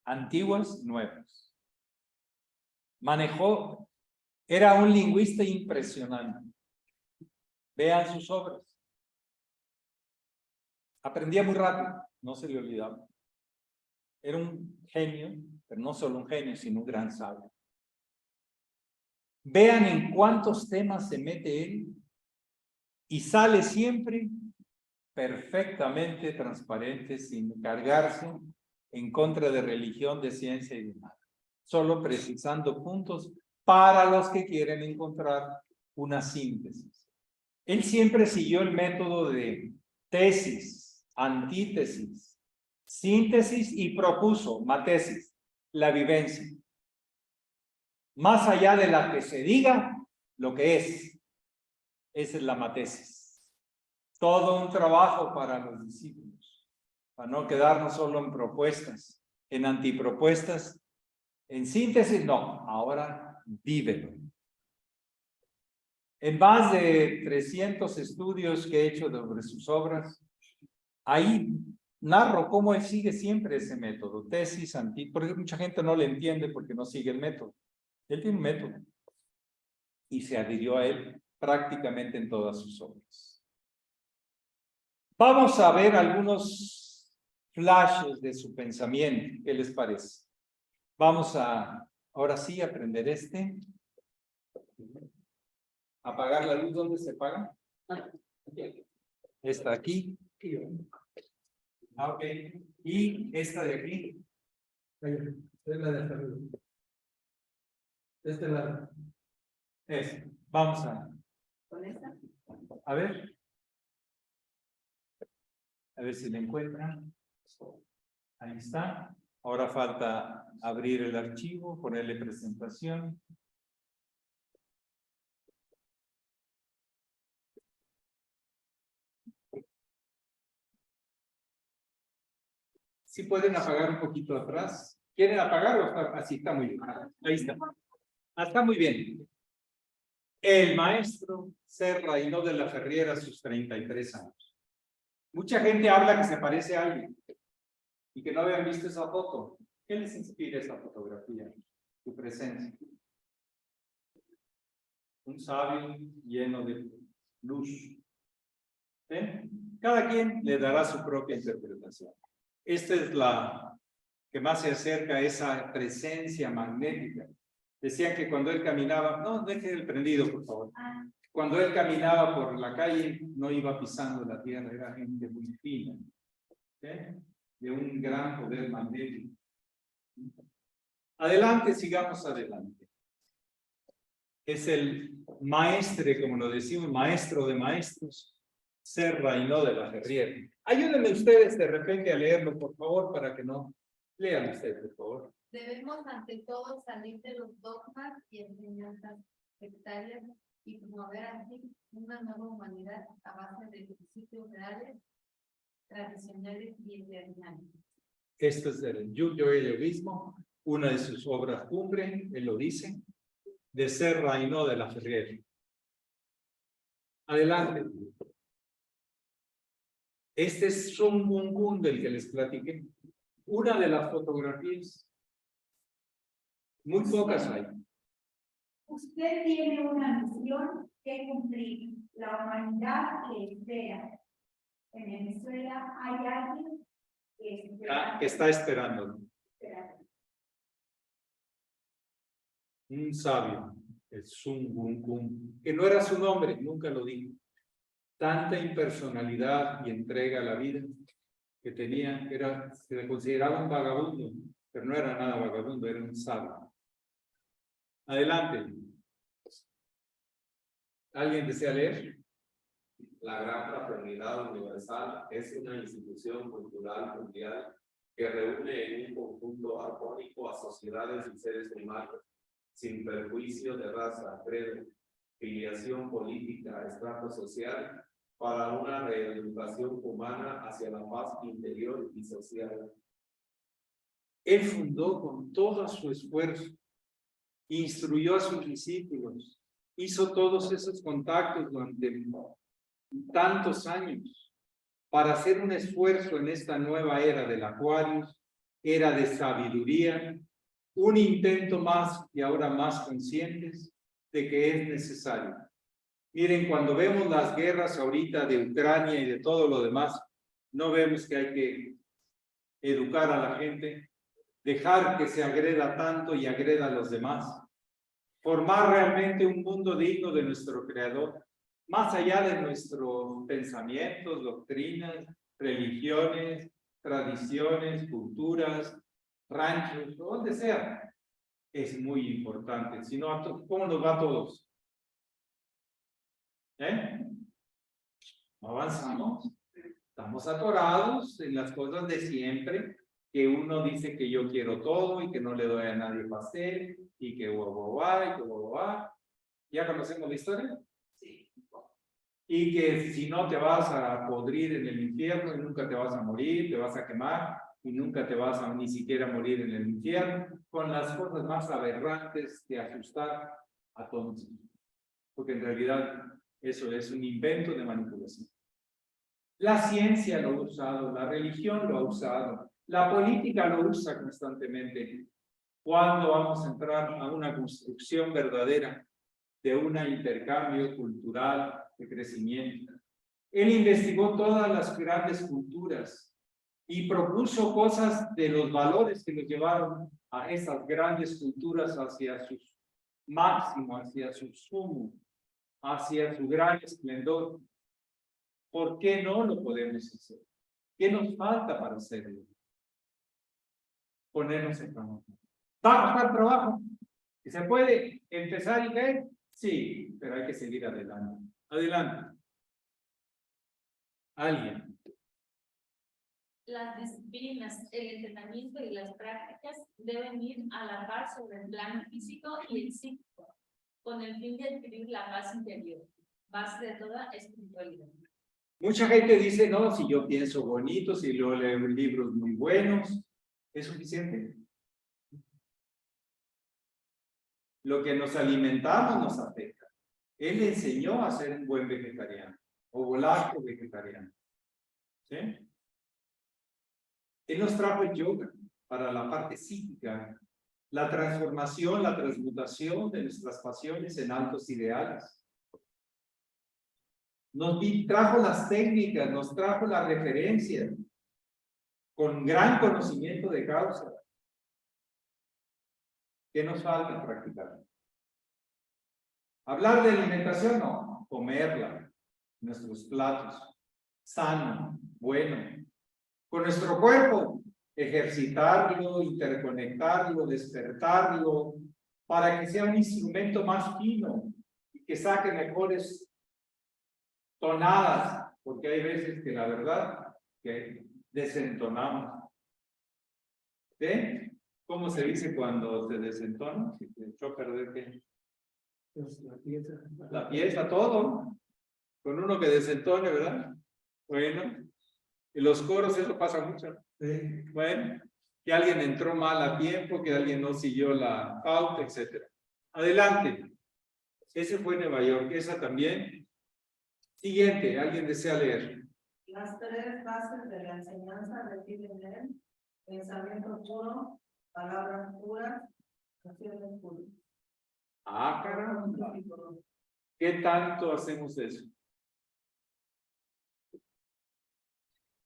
Antiguas, nuevas. Manejó, era un lingüista impresionante. Vean sus obras. Aprendía muy rápido, no se le olvidaba. Era un genio, pero no solo un genio, sino un gran sabio. Vean en cuántos temas se mete él y sale siempre perfectamente transparente, sin cargarse en contra de religión, de ciencia y de nada. Solo precisando puntos para los que quieren encontrar una síntesis. Él siempre siguió el método de tesis, antítesis, síntesis y propuso, matesis, la vivencia. Más allá de la que se diga, lo que es. Esa es la matesis. Todo un trabajo para los discípulos, para no quedarnos solo en propuestas, en antipropuestas, en síntesis, no, ahora vívelo. En más de 300 estudios que he hecho sobre sus obras, ahí narro cómo él sigue siempre ese método, tesis, antítesis, porque mucha gente no le entiende porque no sigue el método. Él tiene un método y se adhirió a él prácticamente en todas sus obras. Vamos a ver algunos flashes de su pensamiento. ¿Qué les parece? Vamos a, ahora sí, aprender este. Apagar la luz, ¿dónde se apaga? Esta aquí. Ok. Y esta de aquí. Es la de hasta arriba. Este lado. Vamos a. ¿Con esta? A ver. A ver si la encuentran. Ahí está. Ahora falta abrir el archivo, ponerle presentación. Si pueden apagar un poquito atrás. ¿Quieren apagar o está? Así está muy bien. Ahí está. Está muy bien. El maestro Serra y no de la Ferriera a sus 33 años. Mucha gente habla que se parece a alguien y que no habían visto esa foto. ¿Qué les inspira esa fotografía? Su presencia. Un sabio lleno de luz. Cada quien le dará su propia interpretación. Esta es la que más se acerca a esa presencia magnética. Decían que cuando él caminaba, no, deje el prendido, por favor. Cuando él caminaba por la calle, no iba pisando la tierra, era gente muy fina, de un gran poder magnético. Adelante, sigamos adelante. Es el maestre, como lo decimos, maestro de maestros, Serra y no de la Ferriera. Ayúdenme ustedes de repente a leerlo, por favor, para que no lean ustedes, por favor. Debemos ante todo salir de los dogmas y enseñanzas sectarias y promover así una nueva humanidad a base de principios reales, tradicionales y eternales. Esto es del Yo-Yoísmo, una de sus obras cumbre, él lo dice, de Serra y no de la Ferriera. Adelante. Este es Sun Gun del que les platiqué. Una de las fotografías. Muy pocas hay. Usted tiene una misión que cumplir. La humanidad le espera. En Venezuela hay alguien Que está esperando. Un sabio, el Sun Gun, que no era su nombre, nunca lo dijo. Tanta impersonalidad y entrega a la vida que tenía, se le consideraba un vagabundo, pero no era nada vagabundo, era un sabio. Adelante. ¿Alguien desea leer? La Gran Fraternidad Universal es una institución cultural mundial que reúne en un conjunto armónico a sociedades y seres humanos, sin perjuicio de raza, credo, filiación política, estrato social, para una reeducación humana hacia la paz interior y social. Él fundó con todo su esfuerzo, instruyó a sus discípulos, hizo todos esos contactos durante tantos años para hacer un esfuerzo en esta nueva era del Aquarius, era de sabiduría, un intento más y ahora más conscientes de que es necesario. Miren, cuando vemos las guerras ahorita de Ucrania y de todo lo demás, no vemos que hay que educar a la gente, dejar que se agreda tanto y agreda a los demás, formar realmente un mundo digno de nuestro Creador, más allá de nuestros pensamientos, doctrinas, religiones, tradiciones, culturas, ranchos, donde sea. Es muy importante. Si no, ¿cómo nos va a todos? No avanzamos. Estamos atorados en las cosas de siempre, que uno dice que yo quiero todo y que no le doy a nadie pastel y que guau, y que guau. ¿Ya conocemos la historia? Sí. Y que si no te vas a podrir en el infierno y nunca te vas a morir, te vas a quemar y nunca te vas a ni siquiera morir en el infierno, con las cosas más aberrantes de asustar a todos. Porque en realidad eso es un invento de manipulación. La ciencia lo ha usado, la religión lo ha usado, la política lo usa constantemente. ¿Cuándo vamos a entrar a una construcción verdadera de un intercambio cultural de crecimiento? Él investigó todas las grandes culturas y propuso cosas de los valores que los llevaron a esas grandes culturas hacia su máximo, hacia su sumo, hacia su gran esplendor. ¿Por qué no lo podemos hacer? ¿Qué nos falta para hacerlo? Ponernos en trabajo. ¿Va a costar trabajo? ¿Y se puede empezar y caer? Sí, pero hay que seguir adelante. Adelante. ¿Alguien? Las disciplinas, el entrenamiento y las prácticas deben ir a la par sobre el plano físico y el psíquico, con el fin de adquirir la paz interior, base de toda espiritualidad. Mucha gente dice, no, si yo pienso bonito, si yo leo libros muy buenos, ¿es suficiente? Lo que nos alimentamos nos afecta. Él enseñó a ser un buen vegetariano, o volacto vegetariano. ¿Sí? Él nos trajo el yoga para la parte psíquica, la transformación, la transmutación de nuestras pasiones en altos ideales. Nos trajo las técnicas, nos trajo la referencia, con gran conocimiento de causa. ¿Qué nos falta practicar? Hablar de alimentación, no, comerla, nuestros platos, sano, bueno. Con nuestro cuerpo, ejercitarlo, interconectarlo, despertarlo, para que sea un instrumento más fino y que saque mejores tonadas, porque hay veces que la verdad que desentonamos. ¿Sí? ¿Cómo se dice cuando se desentona? Si te echó a perder ¿qué? Pues la pieza, todo. Con uno que desentone, ¿verdad? Bueno, en los coros eso pasa mucho. Sí. Bueno, que alguien entró mal a tiempo, que alguien no siguió la pauta, etc. Adelante. Ese fue Nueva York, esa también. Siguiente, ¿alguien desea leer? Las tres bases de la enseñanza reciben él: pensamiento puro, palabras puras, acciones puras. Ah, caramba. ¿Qué tanto hacemos eso?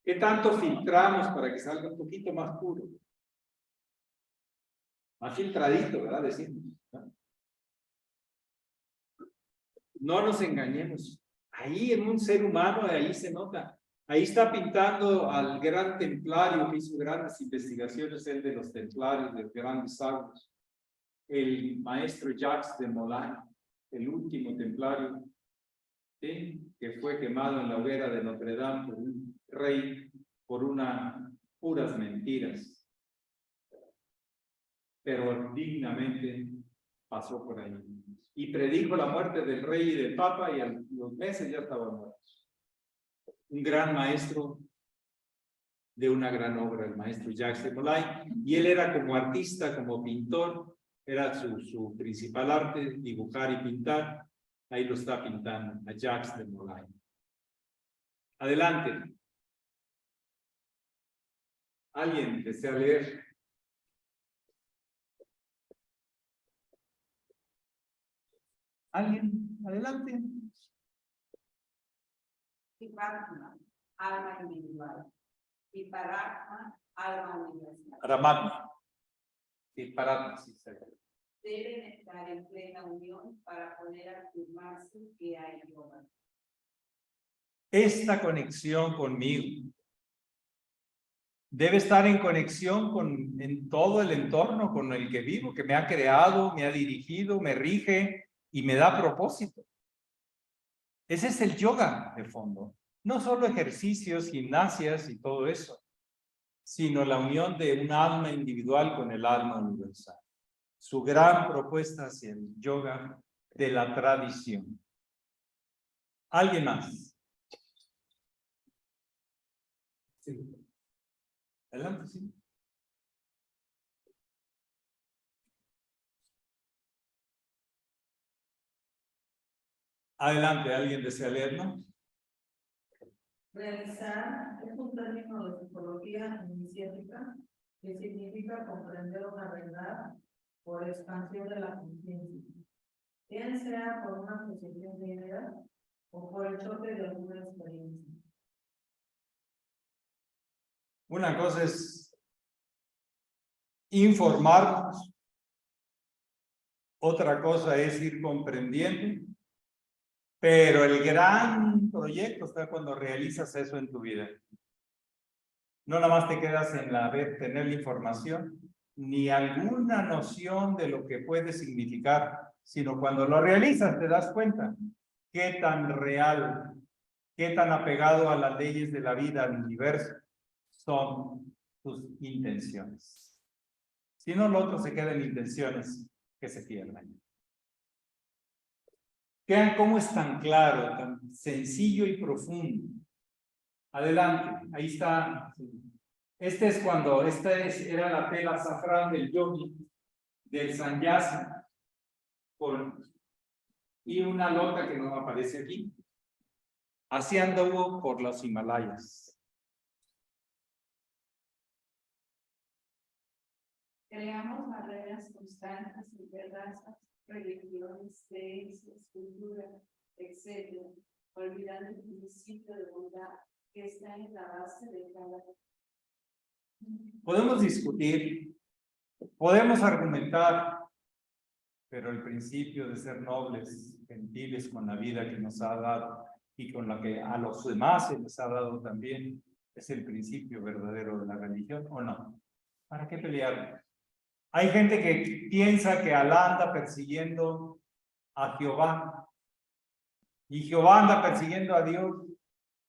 ¿Qué tanto filtramos para que salga un poquito más puro? Más filtradito, ¿verdad? Decimos. No nos engañemos. Ahí en un ser humano, ahí se nota. Ahí está pintando al gran templario que hizo grandes investigaciones, el de los templarios, de los grandes sabios. El maestro Jacques de Molay, el último templario, ¿sí? Que fue quemado en la hoguera de Notre Dame por un rey por unas puras mentiras. Pero dignamente pasó por ahí. Y predijo la muerte del rey y del papa y a los meses ya estaban muertos. Un gran maestro de una gran obra, el maestro Jacques de Molay, y él era como artista, como pintor, era su principal arte, dibujar y pintar. Ahí lo está pintando, a Jacques de Molay. Adelante. ¿Alguien desea leer? ¿Alguien? Adelante. Vipassana, alma individual. Vipassana, alma universal. Aramatma. Disparatma, sí, Deben estar en plena unión para poder afirmarse que hay yoga. Esta conexión conmigo debe estar en conexión en todo el entorno con el que vivo, que me ha creado, me ha dirigido, me rige y me da propósito. Ese es el yoga de fondo. No solo ejercicios, gimnasias y todo eso, sino la unión de un alma individual con el alma universal. Su gran propuesta hacia el yoga de la tradición. ¿Alguien más? Sí. Adelante, sí. Adelante, ¿alguien desea leerlo? Realizar es un término de psicología iniciática que significa comprender una verdad por expansión de la conciencia, bien sea por una asociación de ideas o por el choque de alguna experiencia. Una cosa es informarnos, otra cosa es ir comprendiendo, pero el gran proyecto está cuando realizas eso en tu vida. No nada más te quedas en tener la información, ni alguna noción de lo que puede significar, sino cuando lo realizas te das cuenta qué tan real, qué tan apegado a las leyes de la vida, al universo, son tus intenciones. Si no, lo otro se queda en intenciones que se pierden. Vean cómo es tan claro, tan sencillo y profundo. Adelante, ahí está. Esta era la tela azafrán del yogi, del sannyasi, y una lota que no aparece aquí. Así anduvo por los Himalayas. Creamos barreras constantes entre razas, religiones, creencias, culturas, etc., olvidando el principio de bondad que está en la base de cada. Podemos discutir, podemos argumentar, pero el principio de ser nobles, gentiles con la vida que nos ha dado y con la que a los demás se les ha dado también, es el principio verdadero de la religión, ¿o no? ¿Para qué pelear? Hay gente que piensa que Alá anda persiguiendo a Jehová y Jehová anda persiguiendo a Dios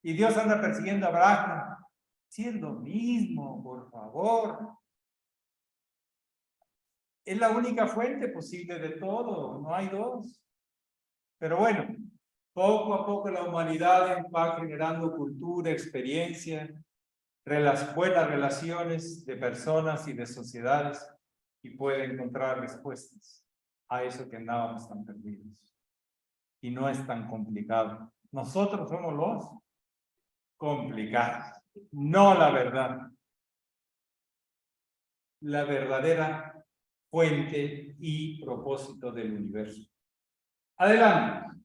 y Dios anda persiguiendo a Brahma. Sí, es lo mismo, por favor. Es la única fuente posible de todo, no hay dos. Pero bueno, poco a poco la humanidad va generando cultura, experiencia, buenas relaciones de personas y de sociedades y puede encontrar respuestas a eso que andábamos tan perdidos. Y no es tan complicado. Nosotros somos los complicados, no la verdad. La verdadera fuente y propósito del universo. Adelante.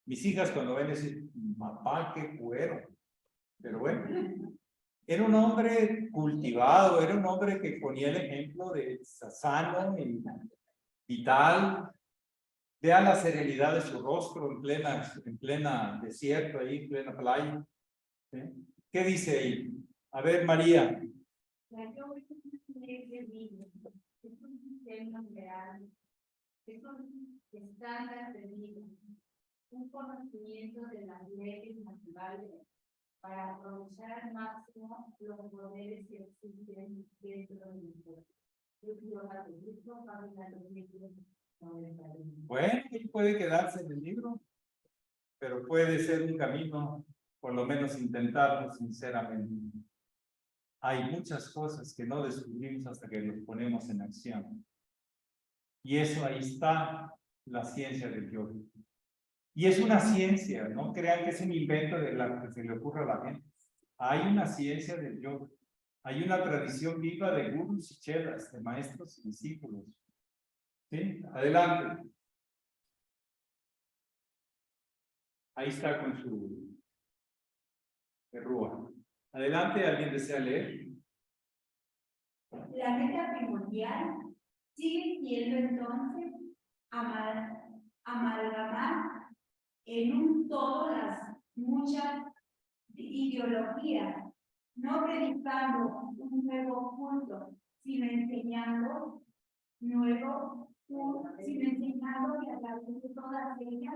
Mis hijas cuando ven decir, papá, qué cuero. Pero bueno, era un hombre cultivado, era un hombre que ponía el ejemplo de sano y tal. Vean la serenidad de su rostro en plena desierto, ahí, en plena playa. ¿Sí? ¿Qué dice ahí? A ver, María. La yoga es un ley de vida, es un sistema real, es un estándar de vida, un conocimiento de las leyes naturales para aprovechar al máximo los poderes que existen dentro del mundo. Bueno, puede quedarse en el libro, pero puede ser un camino por lo menos intentarlo sinceramente. Hay muchas cosas que no descubrimos hasta que los ponemos en acción. Y eso ahí está la ciencia del yoga. Y es una ciencia, no crean que es un invento de la que se le ocurre a la gente. Hay una ciencia del yoga. Hay una tradición viva de gurus y chelas, de maestros y discípulos. ¿Sí? Adelante. Ahí está con su rúa. Adelante, ¿alguien desea leer? La meta primordial sigue siendo entonces amalgamar en un todo las muchas ideologías, no predicando un nuevo culto, sino enseñando que a través de todas ellas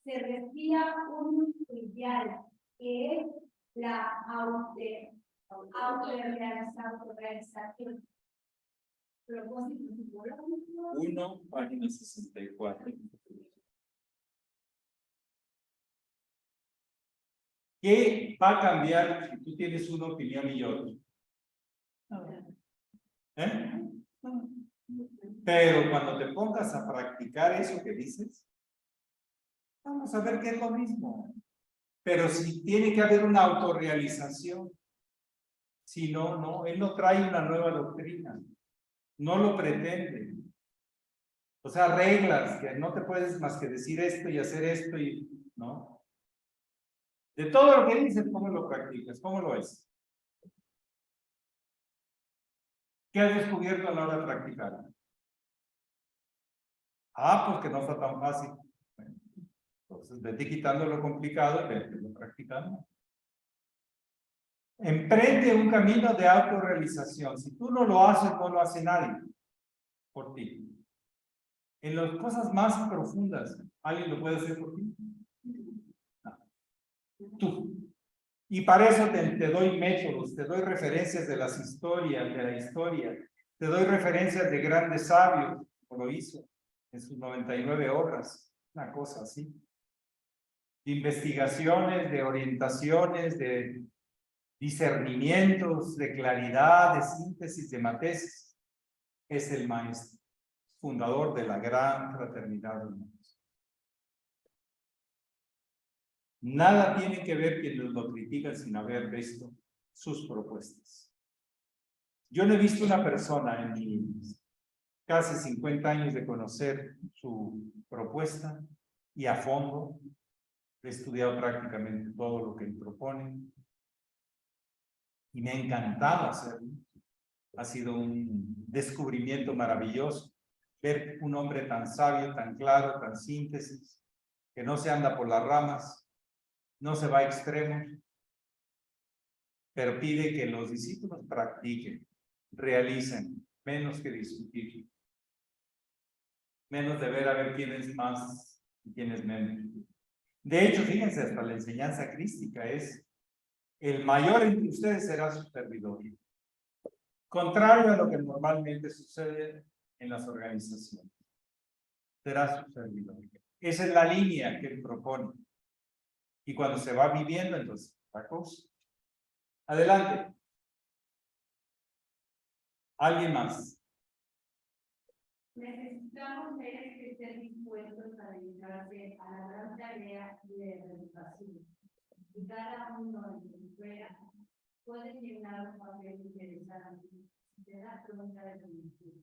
se respira un ideal, que es la autorrealización. Propósito psicológico. 1, página 64. ¿Qué va a cambiar si tú tienes una opinión y otra? ¿Eh? Pero cuando te pongas a practicar eso que dices, vamos a ver que es lo mismo. Pero si tiene que haber una autorrealización. Si no, no, él no trae una nueva doctrina. No lo pretende. O sea, reglas, que no te puedes más que decir esto y hacer esto y no. De todo lo que dices, ¿cómo lo practicas? ¿Cómo lo es? ¿Qué has descubierto a la hora de practicar? Pues que no está tan fácil. Bueno, entonces, vete quitando lo complicado y vete practicando. Emprende un camino de autorrealización. Si tú no lo haces, no lo hace nadie por ti. En las cosas más profundas, ¿alguien lo puede hacer por ti? No. Tú. Y para eso te doy métodos, te doy referencias de las historias, de la historia, te doy referencias de grandes sabios, como lo hizo en sus 99 obras, una cosa así. De investigaciones, de orientaciones, de discernimientos, de claridad, de síntesis, de matesis. Es el maestro, fundador de la gran fraternidad humana. Nada tiene que ver quienes lo critican sin haber visto sus propuestas. Yo no he visto una persona en mis casi 50 años de conocer su propuesta y a fondo he estudiado prácticamente todo lo que él propone y me ha encantado hacerlo. Ha sido un descubrimiento maravilloso ver un hombre tan sabio, tan claro, tan síntesis, que no se anda por las ramas, no se va a extremos, pero pide que los discípulos practiquen, realicen, menos que discutir, menos de ver a ver quién es más y quién es menos. De hecho, fíjense, hasta la enseñanza crística es: el mayor entre ustedes será su servidor. Contrario a lo que normalmente sucede en las organizaciones. Será su servidor. Esa es la línea que él propone. Y cuando se va viviendo, entonces, la cosa. Adelante. ¿Alguien más? Necesitamos seres que estén dispuestos a dedicarse a la gran tarea de educación. Y cada uno de su esfera puede llenar un papel interesante de la pregunta de solución.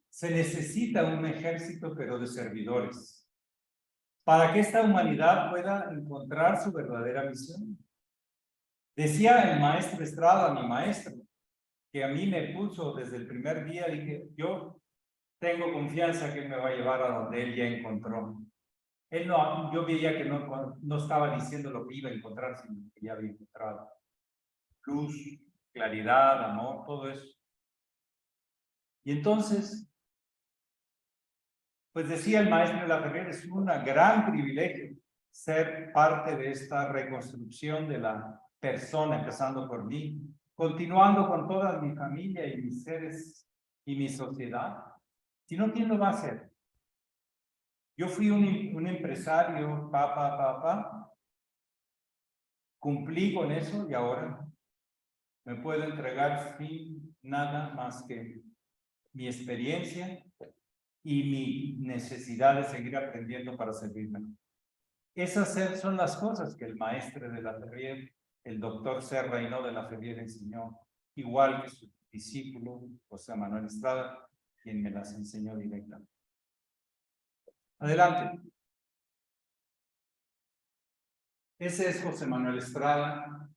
Se necesita un ejército, pero de servidores, para que esta humanidad pueda encontrar su verdadera misión. Decía el maestro Estrada, mi maestro, que a mí me puso desde el primer día, dije, yo tengo confianza que él me va a llevar a donde él ya encontró. Él no, yo veía que no estaba diciendo lo que iba a encontrar, sino que ya había encontrado. Luz, claridad, amor, todo eso. Y entonces, pues decía el maestro Laferriere, es un gran privilegio ser parte de esta reconstrucción de la persona, empezando por mí, continuando con toda mi familia y mis seres y mi sociedad? Si no, ¿quién lo va a hacer? Yo fui un empresario, cumplí con eso y ahora me puedo entregar sin nada más que mi experiencia y mi necesidad de seguir aprendiendo para servirme. Esas son las cosas que el maestre de la Ferrier, el doctor Serra Hinault de la Ferrier enseñó, igual que su discípulo José Manuel Estrada, quien me las enseñó directamente. Adelante. Ese es José Manuel Estrada,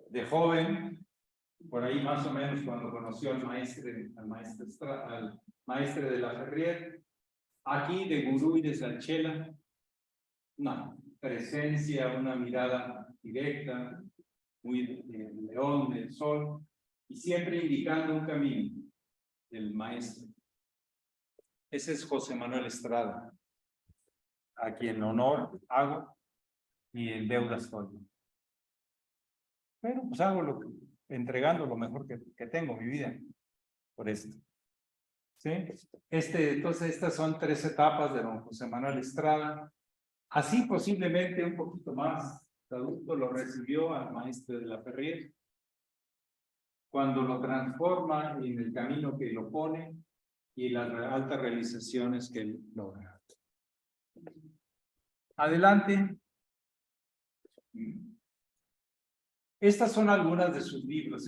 de joven, por ahí más o menos cuando conoció al maestre de la Ferrier. Aquí de gurú y de Sanchela, una presencia, una mirada directa, muy de león, del sol, y siempre indicando un camino del maestro. Ese es José Manuel Estrada, a quien honor hago y en deuda estoy. Pero pues hago entregando lo mejor que tengo, mi vida, por esto. ¿Sí? Entonces, estas son 3 etapas de don José Manuel Estrada. Así posiblemente un poquito más de adulto lo recibió al maestro de la Ferrier, cuando lo transforma en el camino que lo pone y las altas realizaciones que él logra. Adelante. Estas son algunas de sus libros.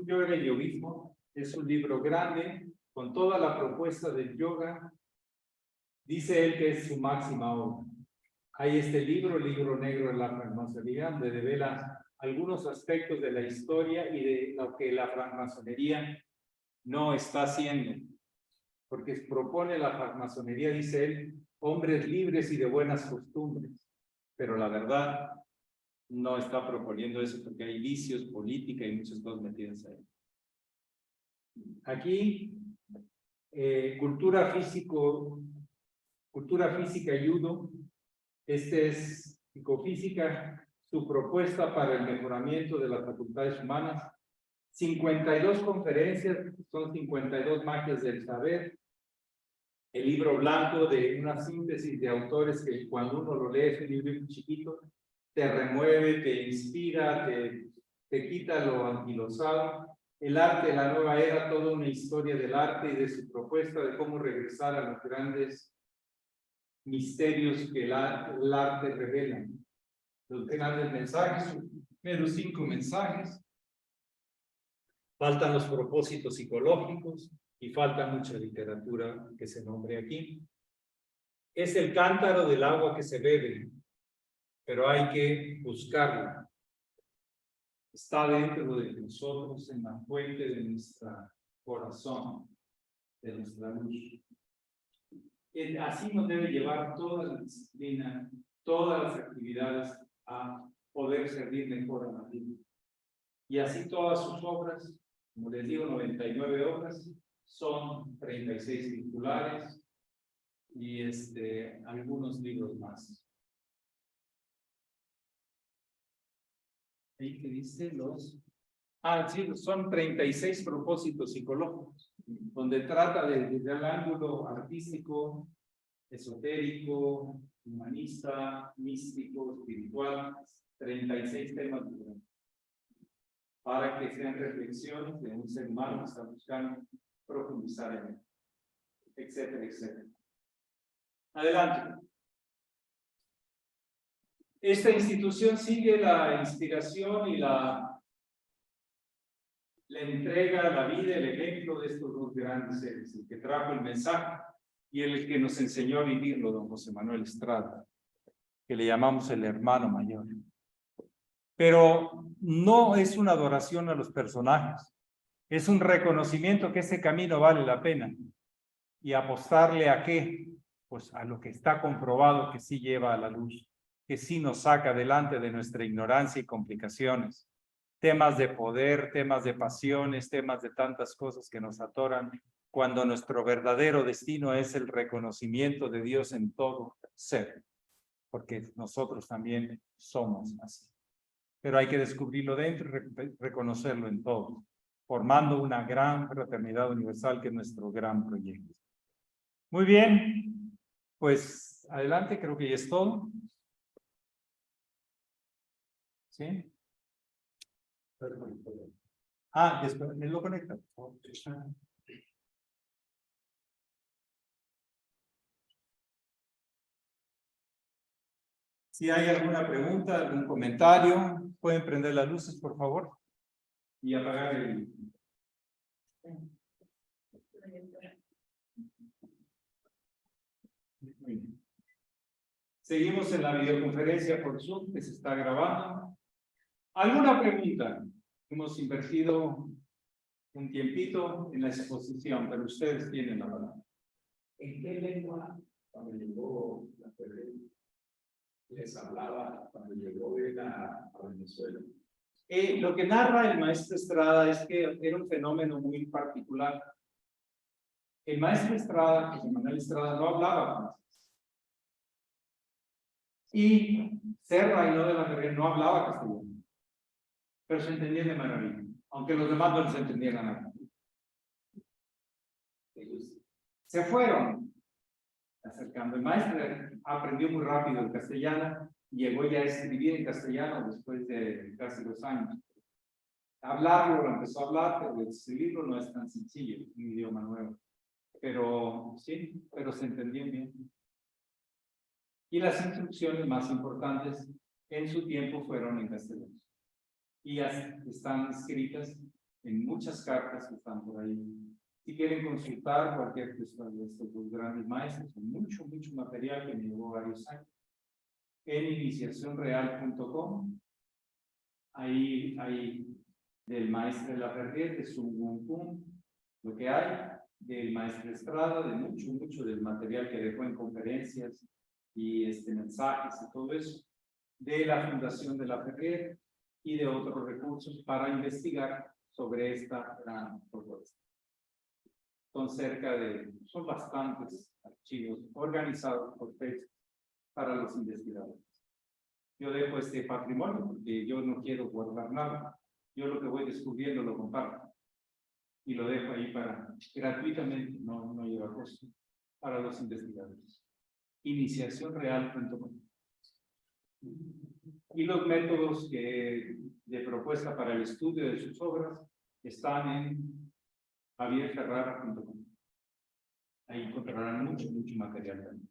Yoga y Yogismo es un libro grande con toda la propuesta del yoga. Dice él que es su máxima obra. Hay este libro, el libro negro de la francmasonería, donde devela algunos aspectos de la historia y de lo que la francmasonería no está haciendo. Porque propone la francmasonería, dice él, hombres libres y de buenas costumbres. Pero la verdad, no está proponiendo eso porque hay vicios, política y muchas cosas metidas ahí. Aquí, cultura física y judo. Este es psicofísica, su propuesta para el mejoramiento de las facultades humanas. 52 conferencias, son 52 magias del saber. El libro blanco de una síntesis de autores que cuando uno lo lee es un libro chiquito, te remueve, te inspira, te quita lo anquilosado. El arte de la nueva era, toda una historia del arte y de su propuesta de cómo regresar a los grandes misterios que el arte revela. Los grandes mensajes, pero 5 mensajes. Faltan los propósitos psicológicos y falta mucha literatura que se nombre aquí. Es el cántaro del agua que se bebe, pero hay que buscarla. Está dentro de nosotros, en la fuente de nuestro corazón, de nuestra luz. Así nos debe llevar toda la disciplina, todas las actividades a poder servir mejor a la vida. Y así todas sus obras, como les digo, 99 obras, son 36 circulares y algunos libros más. Ahí que dice sí, son 36 propósitos psicológicos, donde trata desde el ángulo artístico, esotérico, humanista, místico, espiritual, 36 temas diferentes, para que sean reflexiones de un ser humano que está buscando profundizar en él, etcétera, etcétera. Adelante. Esta institución sigue la inspiración y la entrega, la vida, el ejemplo de estos 2 grandes seres, el que trajo el mensaje y el que nos enseñó a vivirlo, don José Manuel Estrada, que le llamamos el hermano mayor. Pero no es una adoración a los personajes, es un reconocimiento que ese camino vale la pena. ¿Y apostarle a qué? Pues a lo que está comprobado que sí lleva a la luz, que sí nos saca adelante de nuestra ignorancia y complicaciones. Temas de poder, temas de pasiones, temas de tantas cosas que nos atoran, cuando nuestro verdadero destino es el reconocimiento de Dios en todo ser, porque nosotros también somos así. Pero hay que descubrirlo dentro y reconocerlo en todo. formando una gran fraternidad universal que es nuestro gran proyecto. Muy bien, pues adelante, creo que ya es todo. ¿Sí? Ah, después, ¿me lo conecta? Si hay alguna pregunta, algún comentario, pueden prender las luces, por favor, y apagar el... Muy bien. Seguimos en la videoconferencia por Zoom, que se está grabando. ¿Alguna pregunta? Hemos invertido un tiempito en la exposición, pero ustedes tienen la palabra. ¿En qué lengua cuando llegó la Ferrer les hablaba cuando llegó a Venezuela? Lo que narra el maestro Estrada es que era un fenómeno muy particular. El maestro Estrada, José Manuel Estrada, no hablaba francés. Y Serra y no de la Ferrer no hablaba castellano. Pero se entendían de maravilla, aunque los demás no les entendieran nada. Se fueron acercando. El maestro aprendió muy rápido el castellano, llegó ya a escribir en castellano después de casi 2 años. Hablarlo, lo empezó a hablar, pero escribirlo no es tan sencillo, es un idioma nuevo. Pero sí, pero se entendían bien. Y las instrucciones más importantes en su tiempo fueron en castellano. Y están escritas en muchas cartas que están por ahí. Si quieren consultar cualquier cuestión de estos dos grandes maestros, mucho material que me llevó varios años, en iniciacionreal.com, ahí hay del maestro de la Ferrer, de Sun Wukong Kun, lo que hay, del maestro Estrada, de mucho del material que dejó en conferencias y mensajes y todo eso, de la Fundación de la Ferrer y de otros recursos para investigar sobre esta gran propuesta. Son bastantes archivos organizados por textos para los investigadores. Yo dejo este patrimonio porque yo no quiero guardar nada. Yo lo que voy descubriendo lo comparto. Y lo dejo ahí gratuitamente, no lleva costo, para los investigadores. Iniciacionreal.com. Y los métodos de propuesta para el estudio de sus obras están en javierferrara.com. Ahí encontrarán mucho material también.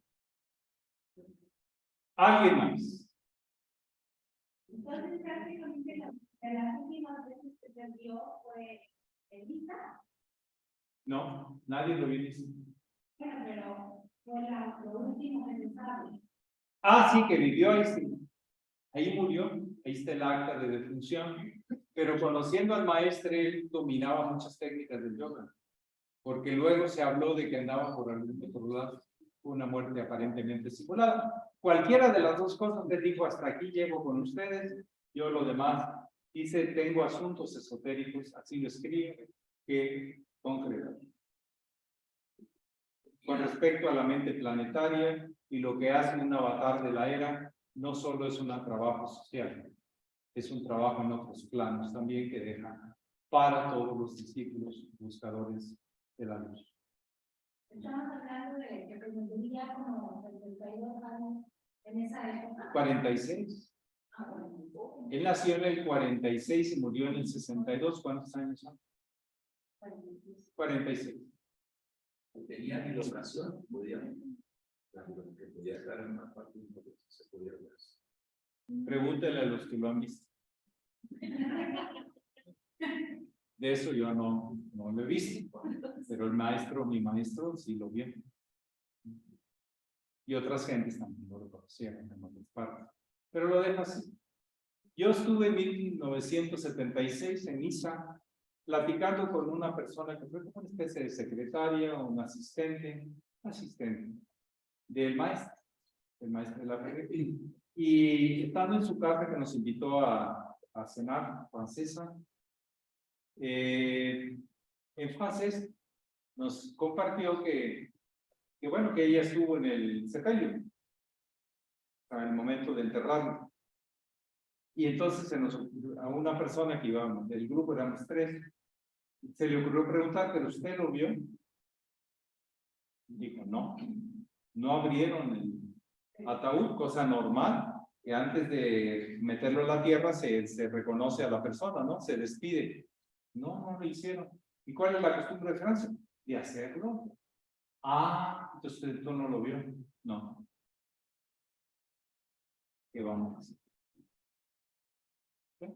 ¿Alguien más? Entonces, prácticamente de las últimas veces que se vio fue en Lisa. No, nadie lo vio. Bueno, pero fue lo último que se sabe. Ah, sí, que vivió ahí, sí. Ahí murió, ahí está el acta de defunción. Pero conociendo al maestro, él dominaba muchas técnicas del yoga. Porque luego se habló de que andaba por algún otro lado, una muerte aparentemente simulada. Cualquiera de las dos cosas, le dijo, hasta aquí llego con ustedes, yo lo demás, dice, tengo asuntos esotéricos, así lo escribe, que concretar. Con respecto a la mente planetaria y lo que hace un avatar de la era, no solo es un trabajo social, es un trabajo en otros planos también que deja para todos los discípulos buscadores de la luz. Estamos hablando de que tendría como 72 años en esa época. 46. Él nació en el 46 y murió en el 62. ¿Cuántos años son? 46. Tenía dilocación, podía estar en una parte de que se podía ver. Pregúntale a los que lo han visto. De eso yo no lo he visto, pero mi maestro sí lo vio. Y otras gentes también lo reconocieron en otras partes. Pero lo dejo así. Yo estuve en 1976 en Niza, platicando con una persona que fue como una especie de secretaria o un asistente del maestro de la Ferrer. Y estando en su casa que nos invitó a cenar francesa, en francés nos compartió que ella estuvo en el sepelio en el momento de enterrarlo. Y entonces a una persona que íbamos, del grupo éramos 3, Se le ocurrió preguntar, ¿pero usted lo vio? Dijo, no, no abrieron el ataúd, cosa normal, que antes de meterlo en la tierra se reconoce a la persona, ¿no? Se despide. No, no lo hicieron. ¿Y cuál es la costumbre de Francia? De hacerlo. Ah, entonces tú no lo vio. No. ¿Qué vamos a hacer? ¿Sí?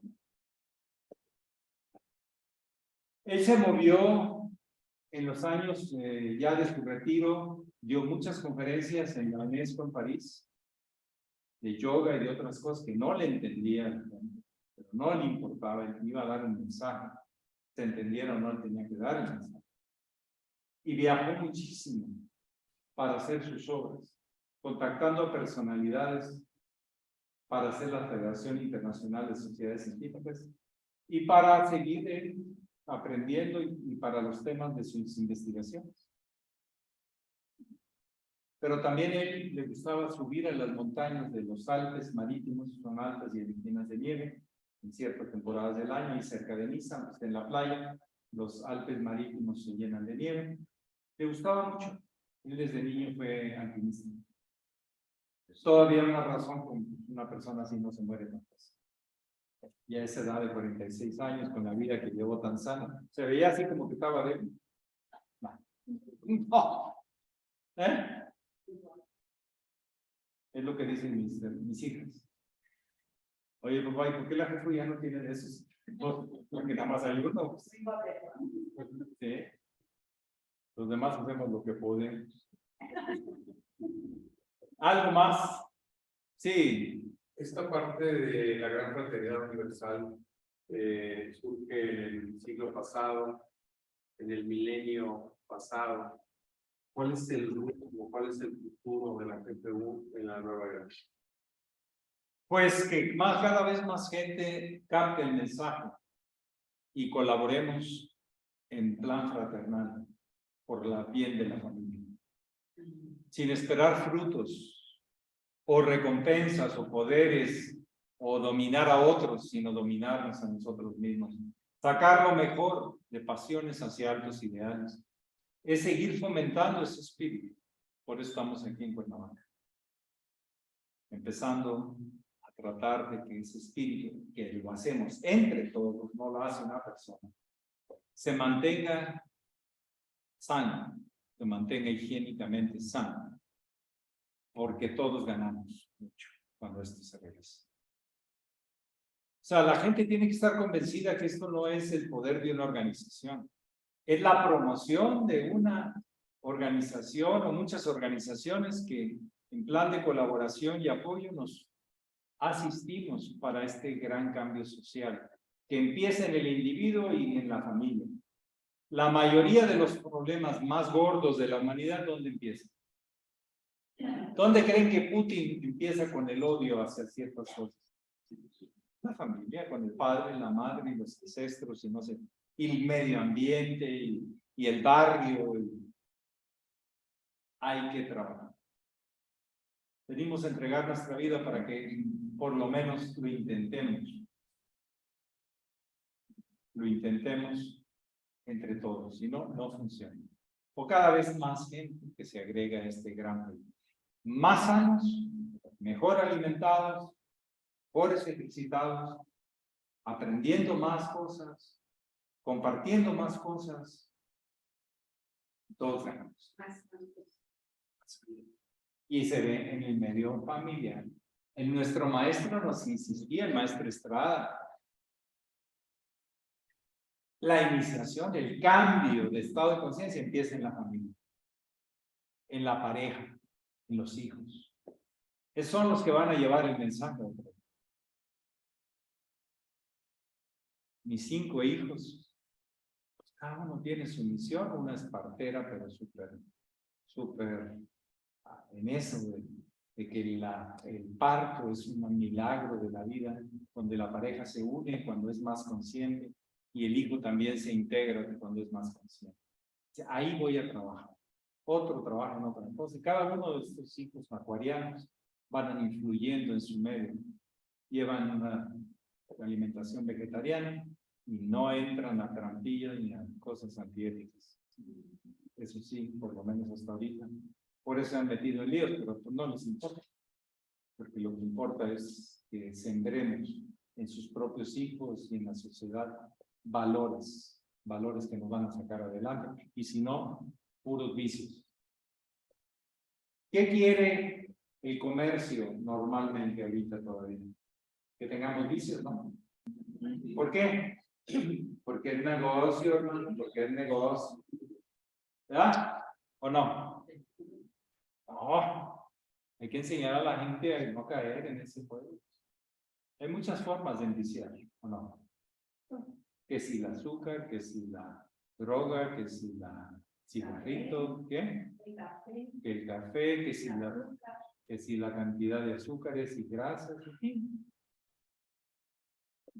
Él se movió en los años ya de su retiro, dio muchas conferencias en la UNESCO en París, de yoga y de otras cosas que no le entendía, pero no le importaba, él iba a dar un mensaje, se entendiera o no, él tenía que dar el mensaje. Y viajó muchísimo para hacer sus obras, contactando a personalidades para hacer la Federación Internacional de Sociedades Científicas y para seguir aprendiendo y para los temas de sus investigaciones. Pero también él le gustaba subir a las montañas de los Alpes marítimos, son altas y llenas de nieve, en ciertas temporadas del año, y cerca de Niza, pues en la playa, los Alpes marítimos se llenan de nieve. Le gustaba mucho. Él desde niño fue alpinista. Todavía una razón con una persona así no se muere tan fácil. Y a esa edad de 46 años, con la vida que llevó tan sana, se veía así como que estaba débil. No. ¿Eh? Es lo que dicen mis hijas. Oye, papá, ¿y por qué la jefa ya no tiene de esos? Porque nada más hay uno. Sí. Los demás hacemos lo que podemos. ¿Algo más? Sí. Esta parte de la Gran Fraternidad Universal surge en el siglo pasado, en el milenio pasado. ¿Cuál es el rumbo, cuál es el futuro de la GPU en la nueva era? Pues que cada vez más gente capte el mensaje y colaboremos en plan fraternal por la bien de la familia, sin esperar frutos o recompensas o poderes o dominar a otros, sino dominarnos a nosotros mismos. Sacar lo mejor de pasiones hacia altos ideales. Es seguir fomentando ese espíritu. Por eso estamos aquí en Cuernavaca. Empezando a tratar de que ese espíritu, que lo hacemos entre todos, no lo hace una persona, se mantenga sano, se mantenga higiénicamente sano, porque todos ganamos mucho cuando esto se realiza. O sea, la gente tiene que estar convencida que esto no es el poder de una organización, es la promoción de una organización o muchas organizaciones que en plan de colaboración y apoyo nos asistimos para este gran cambio social, que empieza en el individuo y en la familia. La mayoría de los problemas más gordos de la humanidad, ¿dónde empiezan? ¿Dónde creen que Putin empieza con el odio hacia ciertas cosas? La familia, con el padre, la madre y los ancestros, y no sé, y el medio ambiente y el barrio. Hay que trabajar. Venimos a entregar nuestra vida para que por lo menos lo intentemos. Lo intentemos entre todos, si no, no funciona. O cada vez más gente que se agrega a este gran país. Más sanos, mejor alimentados, mejores ejercitados, aprendiendo más cosas, compartiendo más cosas. Todos ganamos. Y se ve en el medio familiar. En nuestro maestro nos insistía, el maestro Estrada, la iniciación, el cambio de estado de conciencia empieza en la familia, en la pareja, en los hijos. Esos son los que van a llevar el mensaje. Mis 5 hijos, pues cada uno tiene su misión. Una es partera, pero súper en eso de que el parto es un milagro de la vida, donde la pareja se une cuando es más consciente y el hijo también se integra cuando es más consciente. O sea, ahí voy a trabajar. Otro trabajo en otra. Entonces, cada uno de estos hijos acuarianos van influyendo en su medio. Llevan una alimentación vegetariana, y no entran a trampillas ni a cosas antiéticas. Eso sí, por lo menos hasta ahorita. Por eso se han metido en líos, pero pues no les importa. Porque lo que importa es que sembremos en sus propios hijos y en la sociedad valores que nos van a sacar adelante. Y si no, puros vicios. ¿Qué quiere el comercio normalmente ahorita todavía? Que tengamos vicios, ¿no? ¿Por qué? Porque es negocio, hermano, porque es negocio. ¿Verdad? ¿O no? No. Hay que enseñar a la gente a no caer en ese juego. Hay muchas formas de enviciar, ¿o no? Que si el azúcar, que si la droga, que si la cigarrito, ¿qué? Que el café, que si la cantidad de azúcares y grasas, en fin.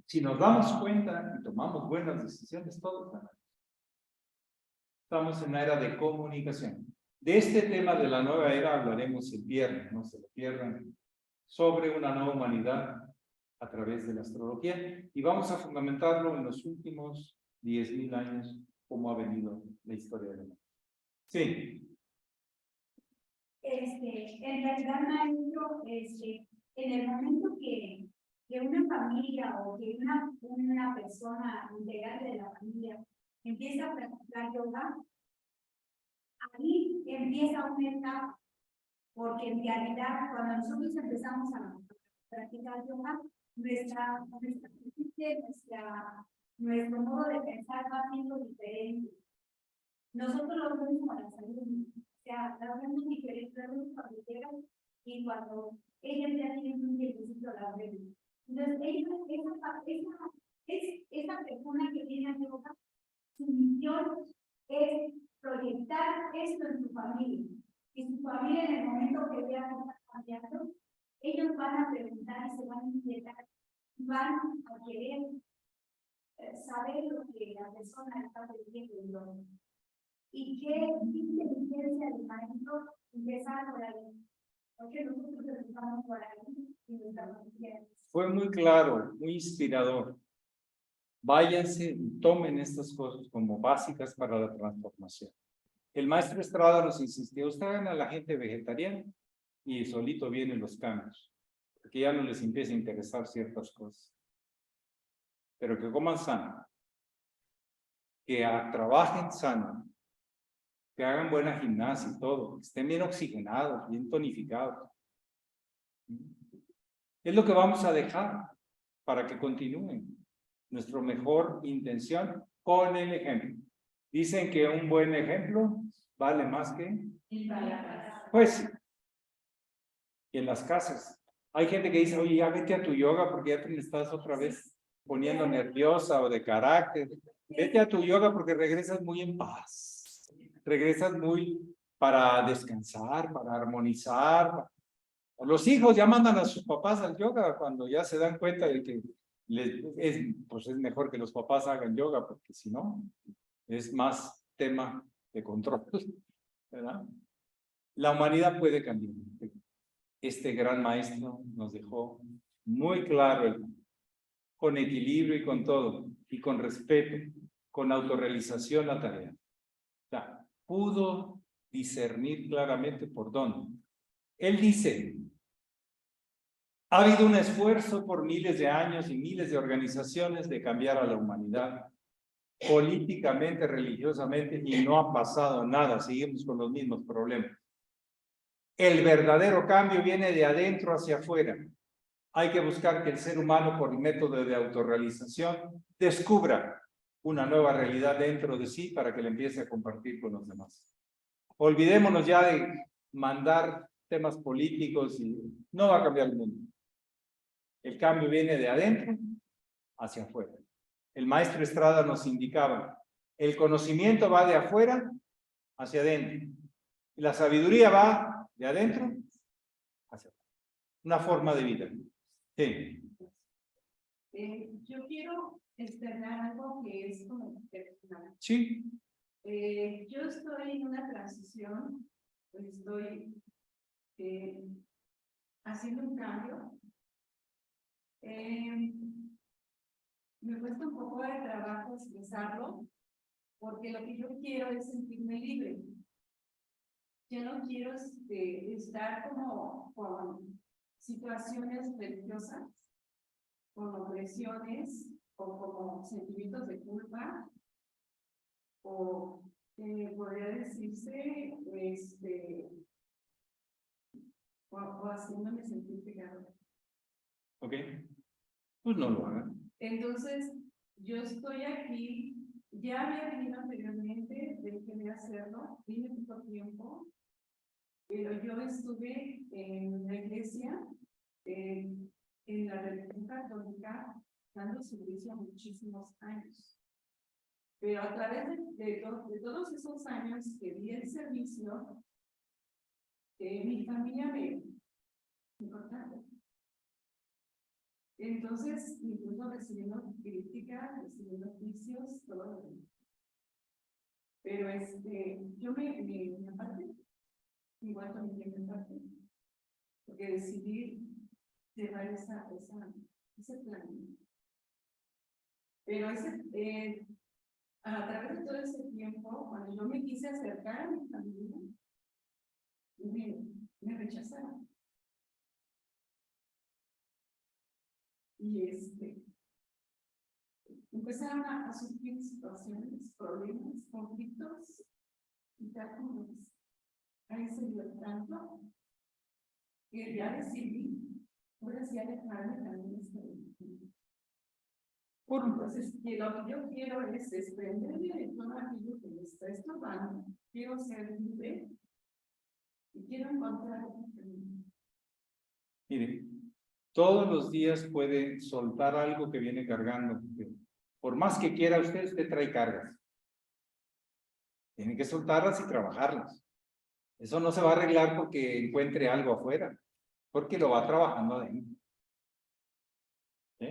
Si nos damos cuenta y tomamos buenas decisiones, todos ganamos. Estamos en la era de comunicación. De este tema de la nueva era hablaremos el viernes, no se lo pierdan, sobre una nueva humanidad a través de la astrología, y vamos a fundamentarlo en los últimos 10,000 años, cómo ha venido la historia del mundo. Sí. En realidad, maestro, en el momento que una familia o que una persona integral de la familia empieza a practicar yoga, ahí empieza una etapa, porque en realidad cuando nosotros empezamos a practicar yoga, nuestro modo de pensar va siendo diferente. Nosotros lo vemos con la salud, o sea, la vemos diferente, la vemos cuando llegan y cuando ellas ya tienen un tiempecito la ven. Entonces, esa persona que viene a yoga, su misión es proyectar esto en su familia. Y su familia, en el momento que vean que está cambiando, ellos van a preguntar y se van a inquietar, van a querer saber lo que la persona está pidiendo. ¿Y qué inteligencia del maestro empezar por ahí? Porque nosotros empezamos por ahí y nos damos bien. Fue muy claro, muy inspirador. Váyanse y tomen estas cosas como básicas para la transformación. El maestro Estrada nos insistió, ustedes hagan a la gente vegetariana y solito vienen los cambios, porque ya no les empieza a interesar ciertas cosas. Pero que coman sano, que trabajen sano, que hagan buena gimnasia y todo, que estén bien oxigenados, bien tonificados. Es lo que vamos a dejar para que continúen. Nuestra mejor intención con el ejemplo. Dicen que un buen ejemplo vale más que... Pues sí. Y en las casas. Hay gente que dice, oye, ya vete a tu yoga porque ya te estás otra vez poniendo nerviosa o de carácter. Vete a tu yoga porque regresas muy en paz. Regresas muy para descansar, para armonizar. Los hijos ya mandan a sus papás al yoga cuando ya se dan cuenta de que pues es mejor que los papás hagan yoga, porque si no, es más tema de control, ¿verdad? La humanidad puede cambiar. Este gran maestro nos dejó muy claro, con equilibrio y con todo, y con respeto, con autorrealización la tarea. O sea, pudo discernir claramente por dónde. Él dice, ha habido un esfuerzo por miles de años y miles de organizaciones de cambiar a la humanidad políticamente, religiosamente, y no ha pasado nada, seguimos con los mismos problemas. El verdadero cambio viene de adentro hacia afuera. Hay que buscar que el ser humano, por el método de autorrealización, descubra una nueva realidad dentro de sí para que la empiece a compartir con los demás. Olvidémonos ya de mandar temas políticos y no va a cambiar el mundo. El cambio viene de adentro hacia afuera. El maestro Estrada nos indicaba, el conocimiento va de afuera hacia adentro. Y la sabiduría va de adentro hacia afuera. Una forma de vida. Sí. Yo quiero externar algo que es como personal. Sí. Yo estoy en una transición, estoy haciendo un cambio. Me me cuesta un poco de trabajo expresarlo, porque lo que yo quiero es sentirme libre. Yo no quiero estar como con situaciones religiosas, con opresiones o como sentimientos de culpa, o podría decirse, o haciéndome sentir pecado. ¿Ok? Pues no lo hagan. Entonces, yo estoy aquí, ya había venido anteriormente, dejé de hacerlo, vine poco tiempo, pero yo estuve en la iglesia, en la religión católica, dando servicio muchísimos años. Pero a través de todos esos años que di el servicio, mi familia me cortaron. Entonces, incluso recibiendo críticas, recibiendo juicios, todo lo demás. Pero yo me aparté, igual también me aparté, porque decidí cerrar ese plan. Pero a través de todo ese tiempo, cuando yo me quise acercar a mi familia, me rechazaron. Y empezaron a surgir situaciones, problemas, conflictos, y tal como ahí se dio tanto, que ya decidí, ahora sí alejarme también Entonces, que lo que yo quiero es desprenderme de todo aquello que me está estorbando, quiero ser libre, y quiero encontrar un camino. Mire, todos los días puede soltar algo que viene cargando. Por más que quiera usted trae cargas. Tiene que soltarlas y trabajarlas. Eso no se va a arreglar porque encuentre algo afuera, porque lo va trabajando adentro. ¿Sí?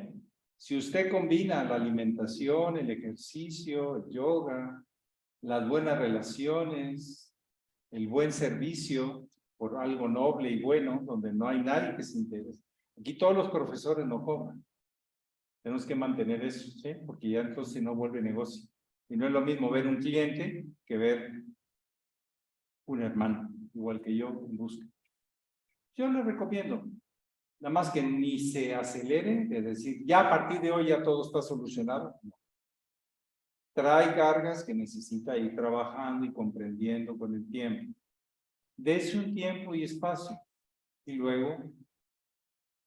Si usted combina la alimentación, el ejercicio, el yoga, las buenas relaciones, el buen servicio por algo noble y bueno, donde no hay nadie que se interese. Aquí todos los profesores no cobran. Tenemos que mantener eso, ¿sí? Porque ya entonces no vuelve negocio. Y no es lo mismo ver un cliente que ver un hermano, igual que yo, en busca. Yo le recomiendo, nada más que ni se acelere, es decir, ya a partir de hoy ya todo está solucionado. No. Trae cargas que necesita ir trabajando y comprendiendo con el tiempo. Dese un tiempo y espacio, y luego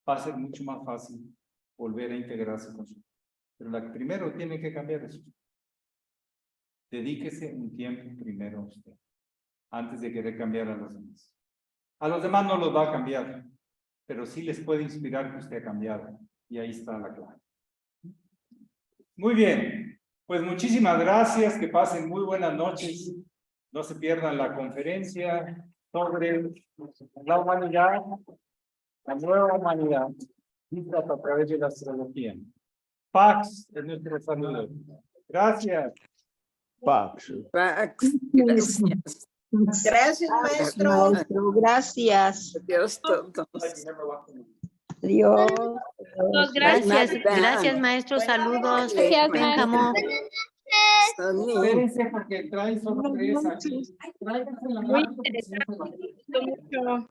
va a ser mucho más fácil volver a integrarse con su. Pero primero tiene que cambiar eso. Dedíquese un tiempo primero a usted, antes de querer cambiar a los demás. A los demás no los va a cambiar, pero sí les puede inspirar que usted ha cambiado. Y ahí está la clave. Muy bien, pues muchísimas gracias, que pasen muy buenas noches. No se pierdan la conferencia sobre la humanidad, la nueva humanidad, vista a través de la astrología. Pax es nuestro saludo. Gracias. Pax. Gracias. Gracias, maestro. Gracias. Adiós todos. Adiós. Gracias, maestro. Saludos. Gracias, Benjamín. Espérense porque trae sorpresa aquí. Tráiganse la mano porque si no se va.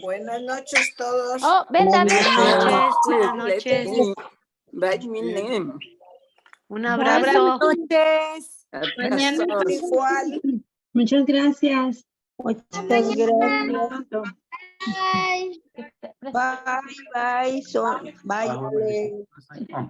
Buenas noches todos. Oh, Benda, buenas noches. Write my name. Un abrazo. Mañana igual. Muchas gracias. Muchas gracias. Bye. Bye, bye. Bye.